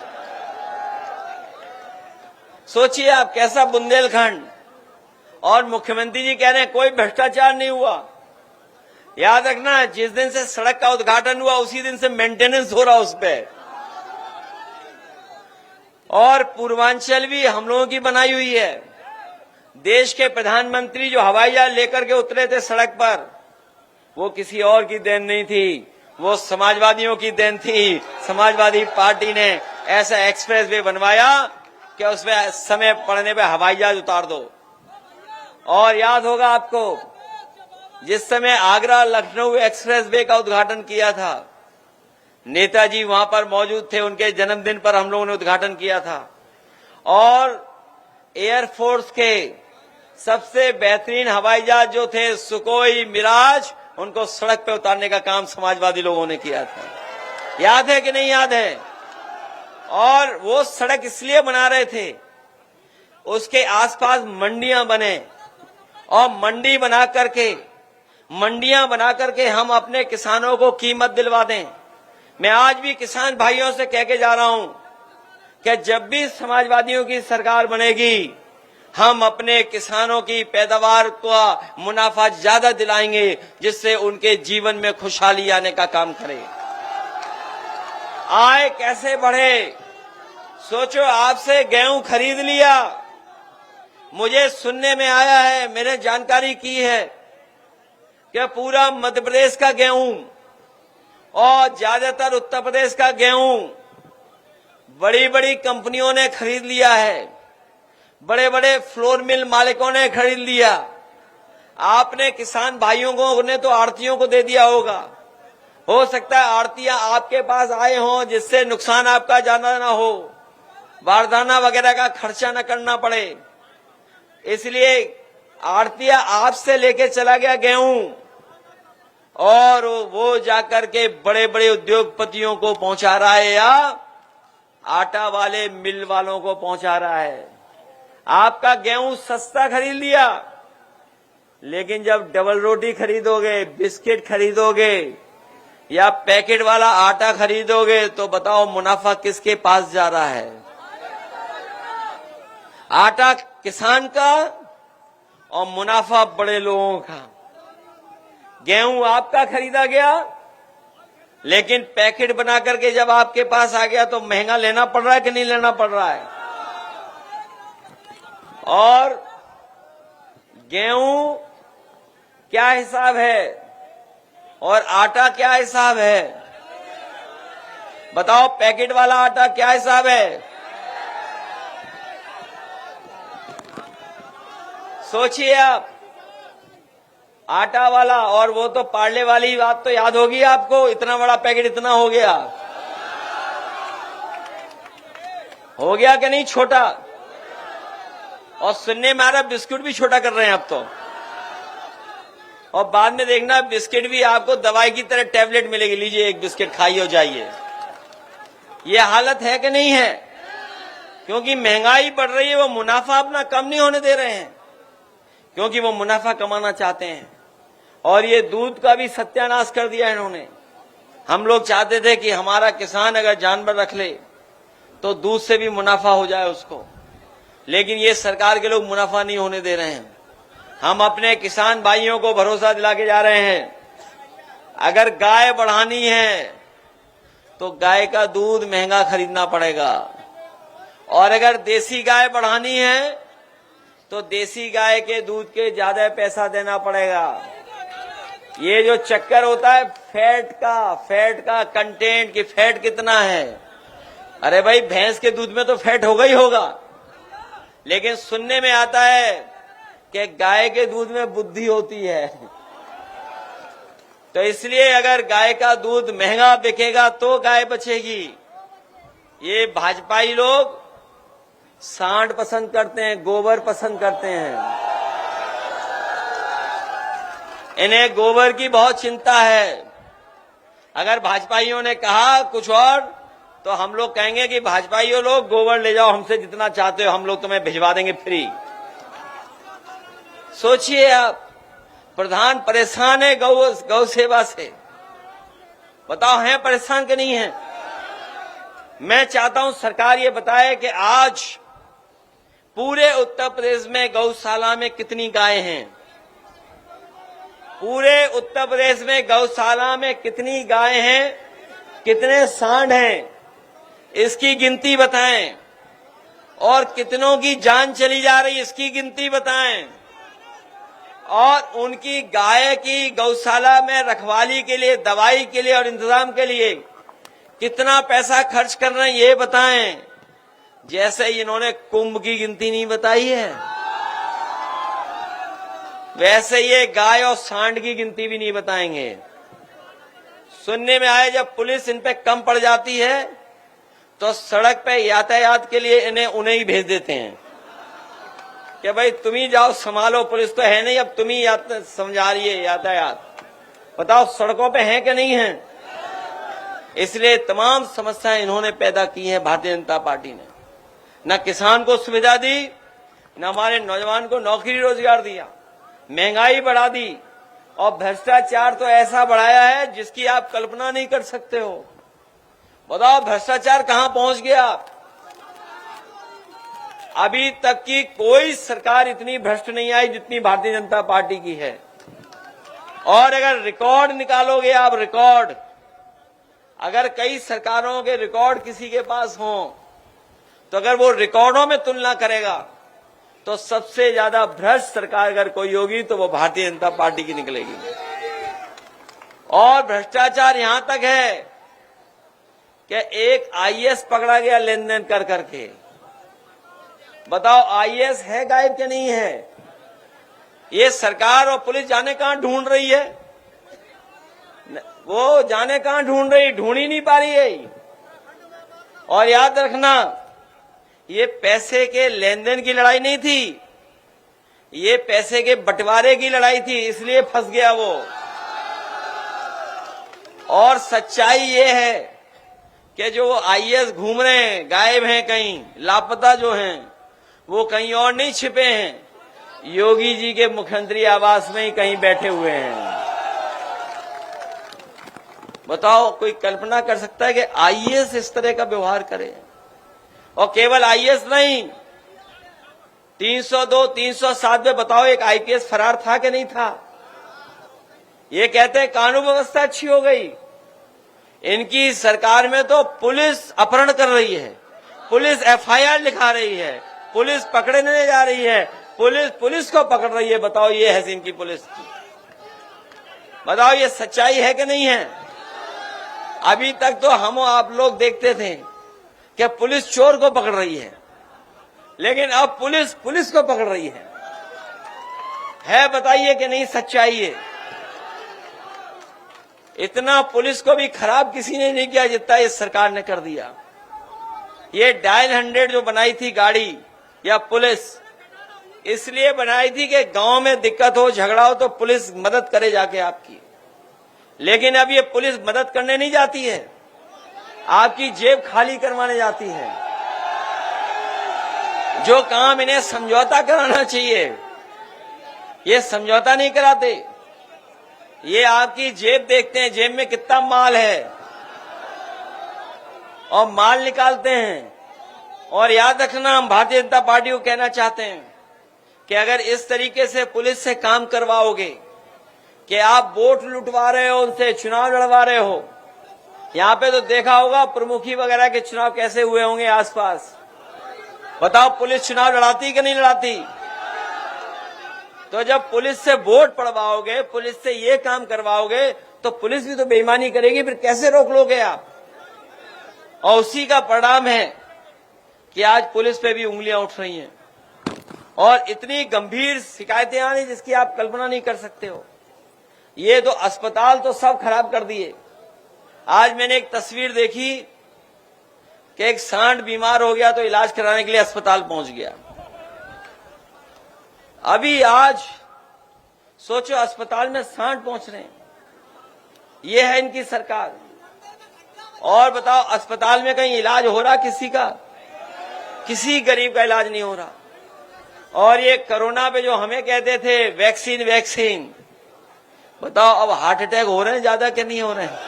सोचिए आप कैसा बुंदेलखंड। और मुख्यमंत्री जी कह रहे हैं कोई भ्रष्टाचार नहीं हुआ। याद रखना, जिस दिन से सड़क का उद्घाटन हुआ उसी दिन से मेंटेनेंस हो रहा उस पे। और पूर्वांचल भी हम लोगों की बनाई हुई है। देश के प्रधानमंत्री जो हवाई जहाज लेकर के उतरे थे सड़क पर, वो किसी और की देन नहीं थी, वो समाजवादियों की देन थी। समाजवादी पार्टी ने ऐसा एक्सप्रेसवे बनवाया कि उसमें समय पड़ने पे हवाई जहाज उतार दो। और याद होगा आपको, जिस समय आगरा लखनऊ एक्सप्रेसवे का उद्घाटन किया था, नेताजी वहां पर मौजूद थे, उनके जन्मदिन पर हम लोगों ने उद्घाटन किया था। और एयरफोर्स के सबसे बेहतरीन हवाई जहाज जो थे सुकोई, मिराज, उनको सड़क पे उतारने का काम समाजवादी लोगों ने किया था। याद है कि नहीं याद है? और वो सड़क इसलिए बना रहे थे, उसके आसपास मंडियां बने, और मंडियां बना करके हम अपने किसानों को कीमत दिलवा दें। मैं आज भी किसान भाइयों से कह के जा रहा हूं कि जब भी समाजवादियों की सरकार बनेगी, हम अपने किसानों की पैदावार का मुनाफा ज्यादा दिलाएंगे, जिससे उनके जीवन में खुशहाली आने का काम करें। आय कैसे बढ़े? सोचो, आपसे गेहूं खरीद लिया, मुझे सुनने में आया है, मैंने जानकारी की है कि पूरा मध्य प्रदेश का गेहूं और ज्यादातर उत्तर प्रदेश का गेहूं बड़ी बड़ी कंपनियों ने खरीद लिया है, बड़े बड़े फ्लोर मिल मालिकों ने खरीद लिया। आपने किसान भाइयों को ने तो आड़तियों को दे दिया होगा। हो सकता है आड़तियां आपके पास आए हों जिससे नुकसान आपका ज्यादा ना हो, बारदाना वगैरह का खर्चा न करना पड़े, इसलिए आड़तिया आपसे लेके चला गया गेहूं और वो जाकर के बड़े बड़े उद्योगपतियों को पहुंचा रहा है या आटा वाले मिल वालों को पहुंचा रहा है। आपका गेहूं सस्ता खरीद लिया, लेकिन जब डबल रोटी खरीदोगे, बिस्किट खरीदोगे या पैकेट वाला आटा खरीदोगे तो बताओ मुनाफा किसके पास जा रहा है? आटा किसान का और मुनाफा बड़े लोगों का। गेहूं आपका खरीदा गया, लेकिन पैकेट बना करके जब आपके पास आ गया तो महंगा लेना पड़ रहा है कि नहीं लेना पड़ रहा है? और गेहूं क्या हिसाब है और आटा क्या हिसाब है? बताओ, पैकेट वाला आटा क्या हिसाब है? सोचिए आप, आटा वाला और वो तो पार्ले वाली बात तो याद होगी आपको, इतना बड़ा पैकेट इतना हो गया कि नहीं छोटा? और सुनने में आ रहा बिस्कुट भी छोटा कर रहे हैं अब तो, और बाद में देखना बिस्किट भी आपको दवाई की तरह टैबलेट मिलेगी, लीजिए एक बिस्किट खाइए और जाइए। ये हालत है कि नहीं है? क्योंकि महंगाई बढ़ रही है, वो मुनाफा अपना कम नहीं होने दे रहे हैं, क्योंकि वो मुनाफा कमाना चाहते हैं। और ये दूध का भी सत्यानाश कर दिया इन्होंने। हम लोग चाहते थे कि हमारा किसान अगर जानवर रख ले तो दूध से भी मुनाफा हो जाए उसको, लेकिन ये सरकार के लोग मुनाफा नहीं होने दे रहे हैं। हम अपने किसान भाइयों को भरोसा दिला के जा रहे हैं, अगर गाय बढ़ानी है तो गाय का दूध महंगा खरीदना पड़ेगा, और अगर देसी गाय बढ़ानी है तो देसी गाय के दूध के ज्यादा पैसा देना पड़ेगा। ये जो चक्कर होता है फैट का कंटेंट कि फैट कितना है, अरे भाई भैंस के दूध में तो फैट होगा ही होगा, लेकिन सुनने में आता है कि गाय के दूध में बुद्धि होती है। तो इसलिए अगर गाय का दूध महंगा बिकेगा तो गाय बचेगी। ये भाजपाई लोग सांड पसंद करते हैं, गोबर पसंद करते हैं, इन्हें गोबर की बहुत चिंता है। अगर भाजपाइयों ने कहा कुछ और तो हम लोग कहेंगे कि भाजपाइयों लोग गोबर ले जाओ, हमसे जितना चाहते हो हम लोग तुम्हें भिजवा देंगे फ्री। सोचिए आप, प्रधान परेशान है गौ सेवा से, बताओ है परेशान कि नहीं है? मैं चाहता हूं सरकार ये बताए कि आज पूरे उत्तर प्रदेश में गौशाला में कितनी गाय हैं, पूरे उत्तर प्रदेश में गौशाला में कितनी गाय हैं, कितने सांड हैं, इसकी गिनती बताएं, और कितनों की जान चली जा रही इसकी गिनती बताएं, और उनकी गाय की गौशाला में रखवाली के लिए, दवाई के लिए और इंतजाम के लिए कितना पैसा खर्च कर रहे हैं ये बताएं। जैसे इन्होंने कुंभ की गिनती नहीं बताई है, वैसे ये गाय और सांड की गिनती भी नहीं बताएंगे। सुनने में आया जब पुलिस इन पे कम पड़ जाती है तो सड़क पे यातायात के लिए उन्हें ही भेज देते हैं कि भाई तुम ही जाओ संभालो, पुलिस तो है नहीं, अब तुम ही समझा रही है यातायात। बताओ सड़कों पे है कि नहीं है? इसलिए तमाम समस्याएं इन्होंने पैदा की है भारतीय जनता पार्टी ने। न किसान को सुविधा दी, न हमारे नौजवान को नौकरी रोजगार दिया, महंगाई बढ़ा दी, और भ्रष्टाचार तो ऐसा बढ़ाया है जिसकी आप कल्पना नहीं कर सकते हो। बताओ भ्रष्टाचार कहां पहुंच गया? अभी तक की कोई सरकार इतनी भ्रष्ट नहीं आई जितनी भारतीय जनता पार्टी की है। और अगर रिकॉर्ड निकालोगे आप, रिकॉर्ड, अगर कई सरकारों के रिकॉर्ड किसी के पास हों तो अगर वो रिकॉर्डों में तुलना करेगा तो सबसे ज्यादा भ्रष्ट सरकार अगर कोई होगी तो वो भारतीय जनता पार्टी की निकलेगी। और भ्रष्टाचार यहां तक है कि एक आईएएस पकड़ा गया लेन देन कर करके। बताओ आईएएस है गायब कि नहीं है? ये सरकार और पुलिस जाने कहां ढूंढ रही है, वो जाने कहां ढूंढ रही, ढूंढ ही नहीं पा रही है। और याद रखना, ये पैसे के लेन देन की लड़ाई नहीं थी, ये पैसे के बंटवारे की लड़ाई थी, इसलिए फंस गया वो। और सच्चाई ये है कि जो आईएएस घूम रहे हैं, गायब हैं, कहीं लापता जो हैं, वो कहीं और नहीं छिपे हैं, योगी जी के मुख्यमंत्री आवास में ही कहीं बैठे हुए हैं। बताओ, कोई कल्पना कर सकता है कि आईएएस इस तरह का व्यवहार करे? और केवल आईएएस नहीं, 302, 307 में बताओ एक आईपीएस फरार था कि नहीं था? ये कहते हैं कानून व्यवस्था अच्छी हो गई। इनकी सरकार में तो पुलिस अपहरण कर रही है, पुलिस एफआईआर लिखा रही है, पुलिस पकड़ने जा रही है, पुलिस को पकड़ रही है। बताओ, ये है इनकी पुलिस की। बताओ, ये सच्चाई है कि नहीं है? अभी तक तो हम आप लोग देखते थे कि पुलिस चोर को पकड़ रही है, लेकिन अब पुलिस को पकड़ रही है। बताइए कि नहीं सच्चाई है? इतना पुलिस को भी खराब किसी ने नहीं किया जितना इस सरकार ने कर दिया। ये डायल 100 जो बनाई थी गाड़ी या पुलिस, इसलिए बनाई थी कि गांव में दिक्कत हो, झगड़ा हो तो पुलिस मदद करे जाके आपकी। लेकिन अब ये पुलिस मदद करने नहीं जाती है, आपकी जेब खाली करवाने जाती है। जो काम इन्हें समझौता कराना चाहिए, ये समझौता नहीं कराते। ये आपकी जेब देखते हैं, जेब में कितना माल है, और माल निकालते हैं। और याद रखना, हम भारतीय जनता पार्टी को कहना चाहते हैं कि अगर इस तरीके से पुलिस से काम करवाओगे कि आप वोट लुटवा रहे हो, उनसे चुनाव लड़वा रहे हो। यहां पे तो देखा होगा प्रमुखी वगैरह के चुनाव कैसे हुए होंगे आसपास। बताओ, पुलिस चुनाव लड़ाती कि नहीं लड़ाती? तो जब पुलिस से वोट पड़वाओगे, पुलिस से ये काम करवाओगे, तो पुलिस भी तो बेईमानी करेगी, फिर कैसे रोक लोगे आप? और उसी का परिणाम है कि आज पुलिस पे भी उंगलियां उठ रही हैं और इतनी गंभीर शिकायतें आ रही जिसकी आप कल्पना नहीं कर सकते हो। ये तो अस्पताल तो सब खराब कर दिए। आज मैंने एक तस्वीर देखी कि एक सांड बीमार हो गया तो इलाज कराने के लिए अस्पताल पहुंच गया। अभी आज सोचो, अस्पताल में सांड पहुंच रहे हैं। ये है इनकी सरकार। और बताओ, अस्पताल में कहीं इलाज हो रहा किसी का? किसी गरीब का इलाज नहीं हो रहा। और ये कोरोना पे जो हमें कहते थे वैक्सीन, बताओ अब हार्ट अटैक हो रहे हैं ज्यादा कि नहीं हो रहे हैं?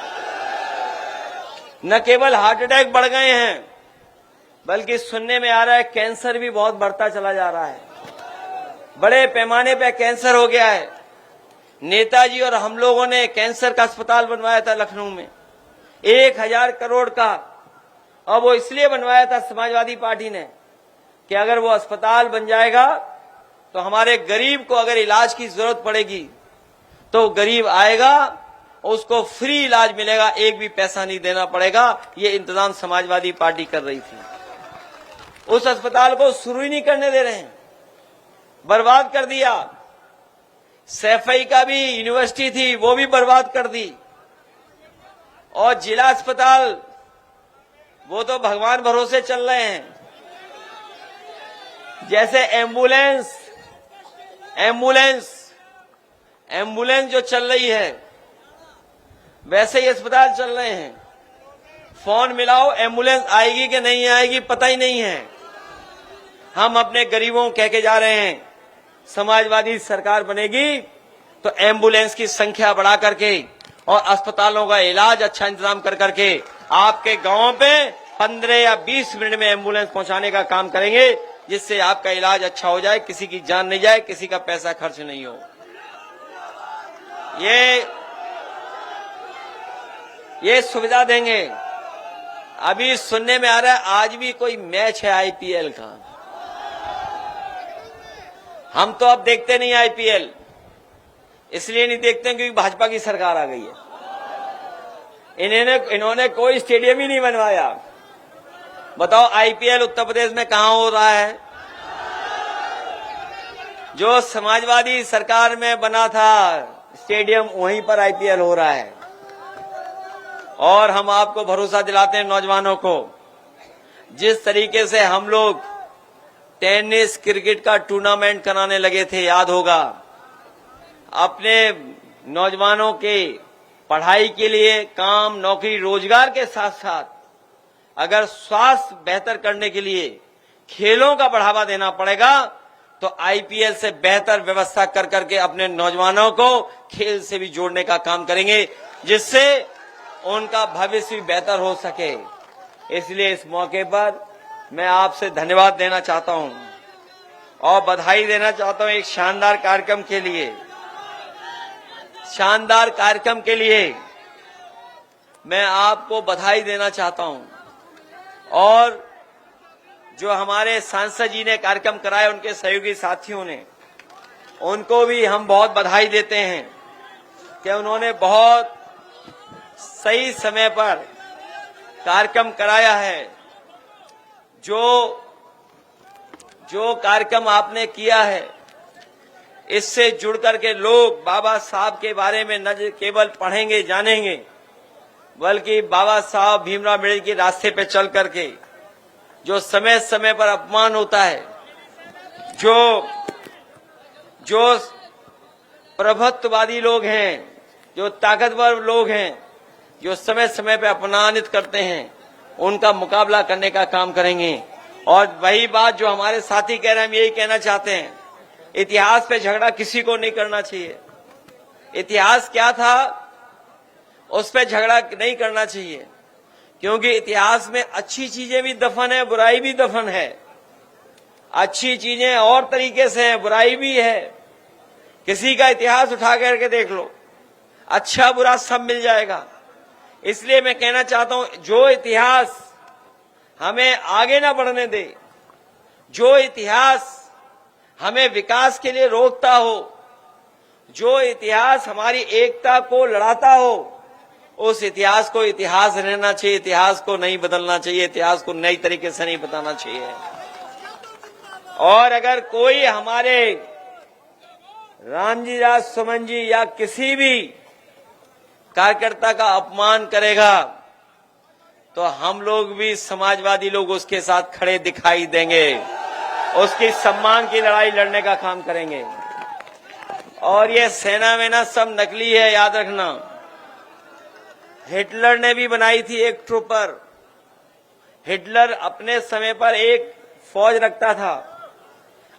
न केवल हार्ट अटैक बढ़ गए हैं, बल्कि सुनने में आ रहा है कैंसर भी बहुत बढ़ता चला जा रहा है। बड़े पैमाने पे कैंसर हो गया है। नेताजी और हम लोगों ने कैंसर का अस्पताल बनवाया था लखनऊ में, 1000 करोड़ का। और वो इसलिए बनवाया था समाजवादी पार्टी ने कि अगर वो अस्पताल बन जाएगा तो हमारे गरीब को अगर इलाज की जरूरत पड़ेगी तो गरीब आएगा, उसको फ्री इलाज मिलेगा, एक भी पैसा नहीं देना पड़ेगा। ये इंतजाम समाजवादी पार्टी कर रही थी। उस अस्पताल को शुरू ही नहीं करने दे रहे हैं, बर्बाद कर दिया। सैफई का भी यूनिवर्सिटी थी, वो भी बर्बाद कर दी। और जिला अस्पताल वो तो भगवान भरोसे चल रहे हैं। जैसे एम्बुलेंस जो चल रही है, वैसे ही अस्पताल चल रहे हैं। फोन मिलाओ, एम्बुलेंस आएगी कि नहीं आएगी पता ही नहीं है। हम अपने गरीबों को कह के जा रहे हैं, समाजवादी सरकार बनेगी तो एम्बुलेंस की संख्या बढ़ा करके और अस्पतालों का इलाज अच्छा इंतजाम कर करके आपके गांव पे 15 या 20 मिनट में एम्बुलेंस पहुंचाने का काम करेंगे, जिससे आपका इलाज अच्छा हो जाए, किसी की जान नहीं जाए, किसी का पैसा खर्च नहीं हो। ये सुविधा देंगे। अभी सुनने में आ रहा है आज भी कोई मैच है आईपीएल का। हम तो अब देखते नहीं आईपीएल, इसलिए नहीं देखते क्योंकि भाजपा की सरकार आ गई है। इन्होंने कोई स्टेडियम ही नहीं बनवाया। बताओ आईपीएल उत्तर प्रदेश में कहां हो रहा है? जो समाजवादी सरकार में बना था स्टेडियम, वहीं पर आईपीएल हो रहा है। और हम आपको भरोसा दिलाते हैं नौजवानों को, जिस तरीके से हम लोग टेनिस क्रिकेट का टूर्नामेंट कराने लगे थे, याद होगा, अपने नौजवानों के पढ़ाई के लिए, काम, नौकरी, रोजगार के साथ साथ अगर स्वास्थ्य बेहतर करने के लिए खेलों का बढ़ावा देना पड़ेगा तो आईपीएल से बेहतर व्यवस्था कर करके अपने नौजवानों को खेल से भी जोड़ने का काम करेंगे, जिससे उनका भविष्य भी बेहतर हो सके। इसलिए इस मौके पर मैं आपसे धन्यवाद देना चाहता हूं और बधाई देना चाहता हूं एक शानदार कार्यक्रम के लिए। शानदार कार्यक्रम के लिए मैं आपको बधाई देना चाहता हूं। और जो हमारे सांसद जी ने कार्यक्रम कराया, उनके सहयोगी साथियों ने, उनको भी हम बहुत बधाई देते हैं कि उन्होंने बहुत सही समय पर कार्यक्रम कराया है। जो कार्यक्रम आपने किया है, इससे जुड़ करके लोग बाबा साहब के बारे में न केवल पढ़ेंगे, जानेंगे, बल्कि बाबा साहब भीमराव अम्बेडकर के रास्ते पे चल करके जो समय समय पर अपमान होता है, जो प्रभुत्ववादी लोग हैं, जो ताकतवर लोग हैं, जो समय समय पर अपमानित करते हैं, उनका मुकाबला करने का काम करेंगे। और वही बात जो हमारे साथी कह रहे हैं, हम यही कहना चाहते हैं, इतिहास पे झगड़ा किसी को नहीं करना चाहिए। इतिहास क्या था उस पे झगड़ा नहीं करना चाहिए, क्योंकि इतिहास में अच्छी चीजें भी दफन है, बुराई भी दफन है। अच्छी चीजें और तरीके से हैं, बुराई भी है। किसी का इतिहास उठा करके देख लो, अच्छा बुरा सब मिल जाएगा। इसलिए मैं कहना चाहता हूं, जो इतिहास हमें आगे ना बढ़ने दे, जो इतिहास हमें विकास के लिए रोकता हो, जो इतिहास हमारी एकता को लड़ाता हो, उस इतिहास को इतिहास रहना चाहिए। इतिहास को नहीं बदलना चाहिए, इतिहास को नई तरीके से नहीं बताना चाहिए। और अगर कोई हमारे रामजी राज सुमन जी या किसी भी कार्यकर्ता का अपमान करेगा तो हम लोग भी समाजवादी लोग उसके साथ खड़े दिखाई देंगे, उसकी सम्मान की लड़ाई लड़ने का काम करेंगे। और ये सेना वेना सब नकली है, याद रखना। हिटलर ने भी बनाई थी एक ट्रूपर। हिटलर अपने समय पर एक फौज रखता था,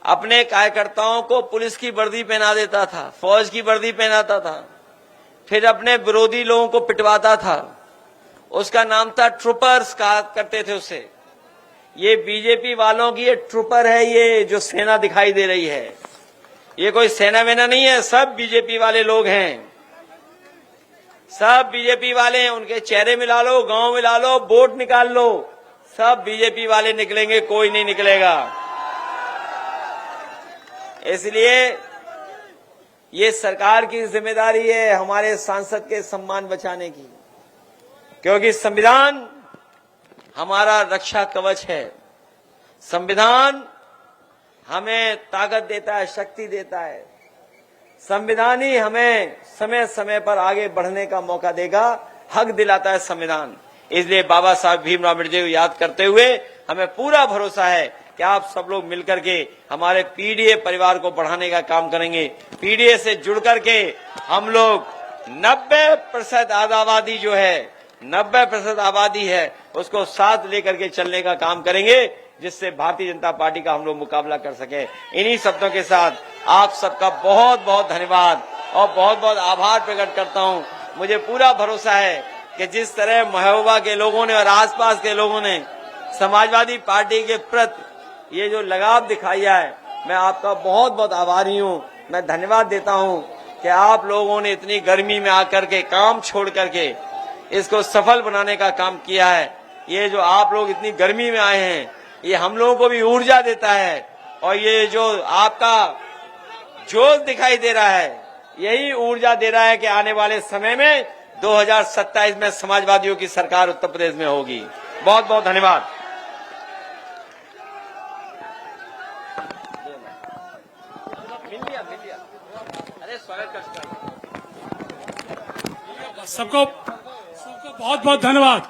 अपने कार्यकर्ताओं को पुलिस की वर्दी पहना देता था, फौज की वर्दी पहनाता था, फिर अपने विरोधी लोगों को पिटवाता था। उसका नाम था ट्रूपर्स, कहा करते थे उसे। ये बीजेपी वालों की ये ट्रूपर है, ये जो सेना दिखाई दे रही है, ये कोई सेना वेना नहीं है, सब बीजेपी वाले लोग हैं, सब बीजेपी वाले हैं। उनके चेहरे मिला लो, गांव मिला लो, वोट निकाल लो, सब बीजेपी वाले निकलेंगे, कोई नहीं निकलेगा। इसलिए ये सरकार की जिम्मेदारी है हमारे सांसद के सम्मान बचाने की, क्योंकि संविधान हमारा रक्षा कवच है। संविधान हमें ताकत देता है, शक्ति देता है। संविधान ही हमें समय समय पर आगे बढ़ने का मौका देगा, हक दिलाता है संविधान। इसलिए बाबा साहब भीमराव अम्बेडकर को याद करते हुए हमें पूरा भरोसा है कि आप सब लोग मिलकर के हमारे पीडीए परिवार को बढ़ाने का काम करेंगे। पीडीए से जुड़ करके हम लोग 90% आबादी जो है, 90% आबादी है, उसको साथ लेकर के चलने का काम करेंगे, जिससे भारतीय जनता पार्टी का हम लोग मुकाबला कर सके। इन्हीं शब्दों के साथ आप सबका बहुत बहुत धन्यवाद और बहुत बहुत आभार प्रकट करता हूं। मुझे पूरा भरोसा है कि जिस तरह महोबा के लोगों ने और आसपास के लोगों ने समाजवादी पार्टी के प्रति ये जो लगाव दिखाया है, मैं आपका बहुत बहुत आभारी हूं। मैं धन्यवाद देता हूं कि आप लोगों ने इतनी गर्मी में आकर के काम छोड़ करके इसको सफल बनाने का काम किया है। ये जो आप लोग इतनी गर्मी में आए हैं, ये हम लोगों को भी ऊर्जा देता है। और ये जो आपका जोश दिखाई दे रहा है, यही ऊर्जा दे रहा है कि आने वाले समय में 2027 में समाजवादियों की सरकार उत्तर प्रदेश में होगी। बहुत बहुत धन्यवाद। अरे स्वागत सबको बहुत बहुत धन्यवाद।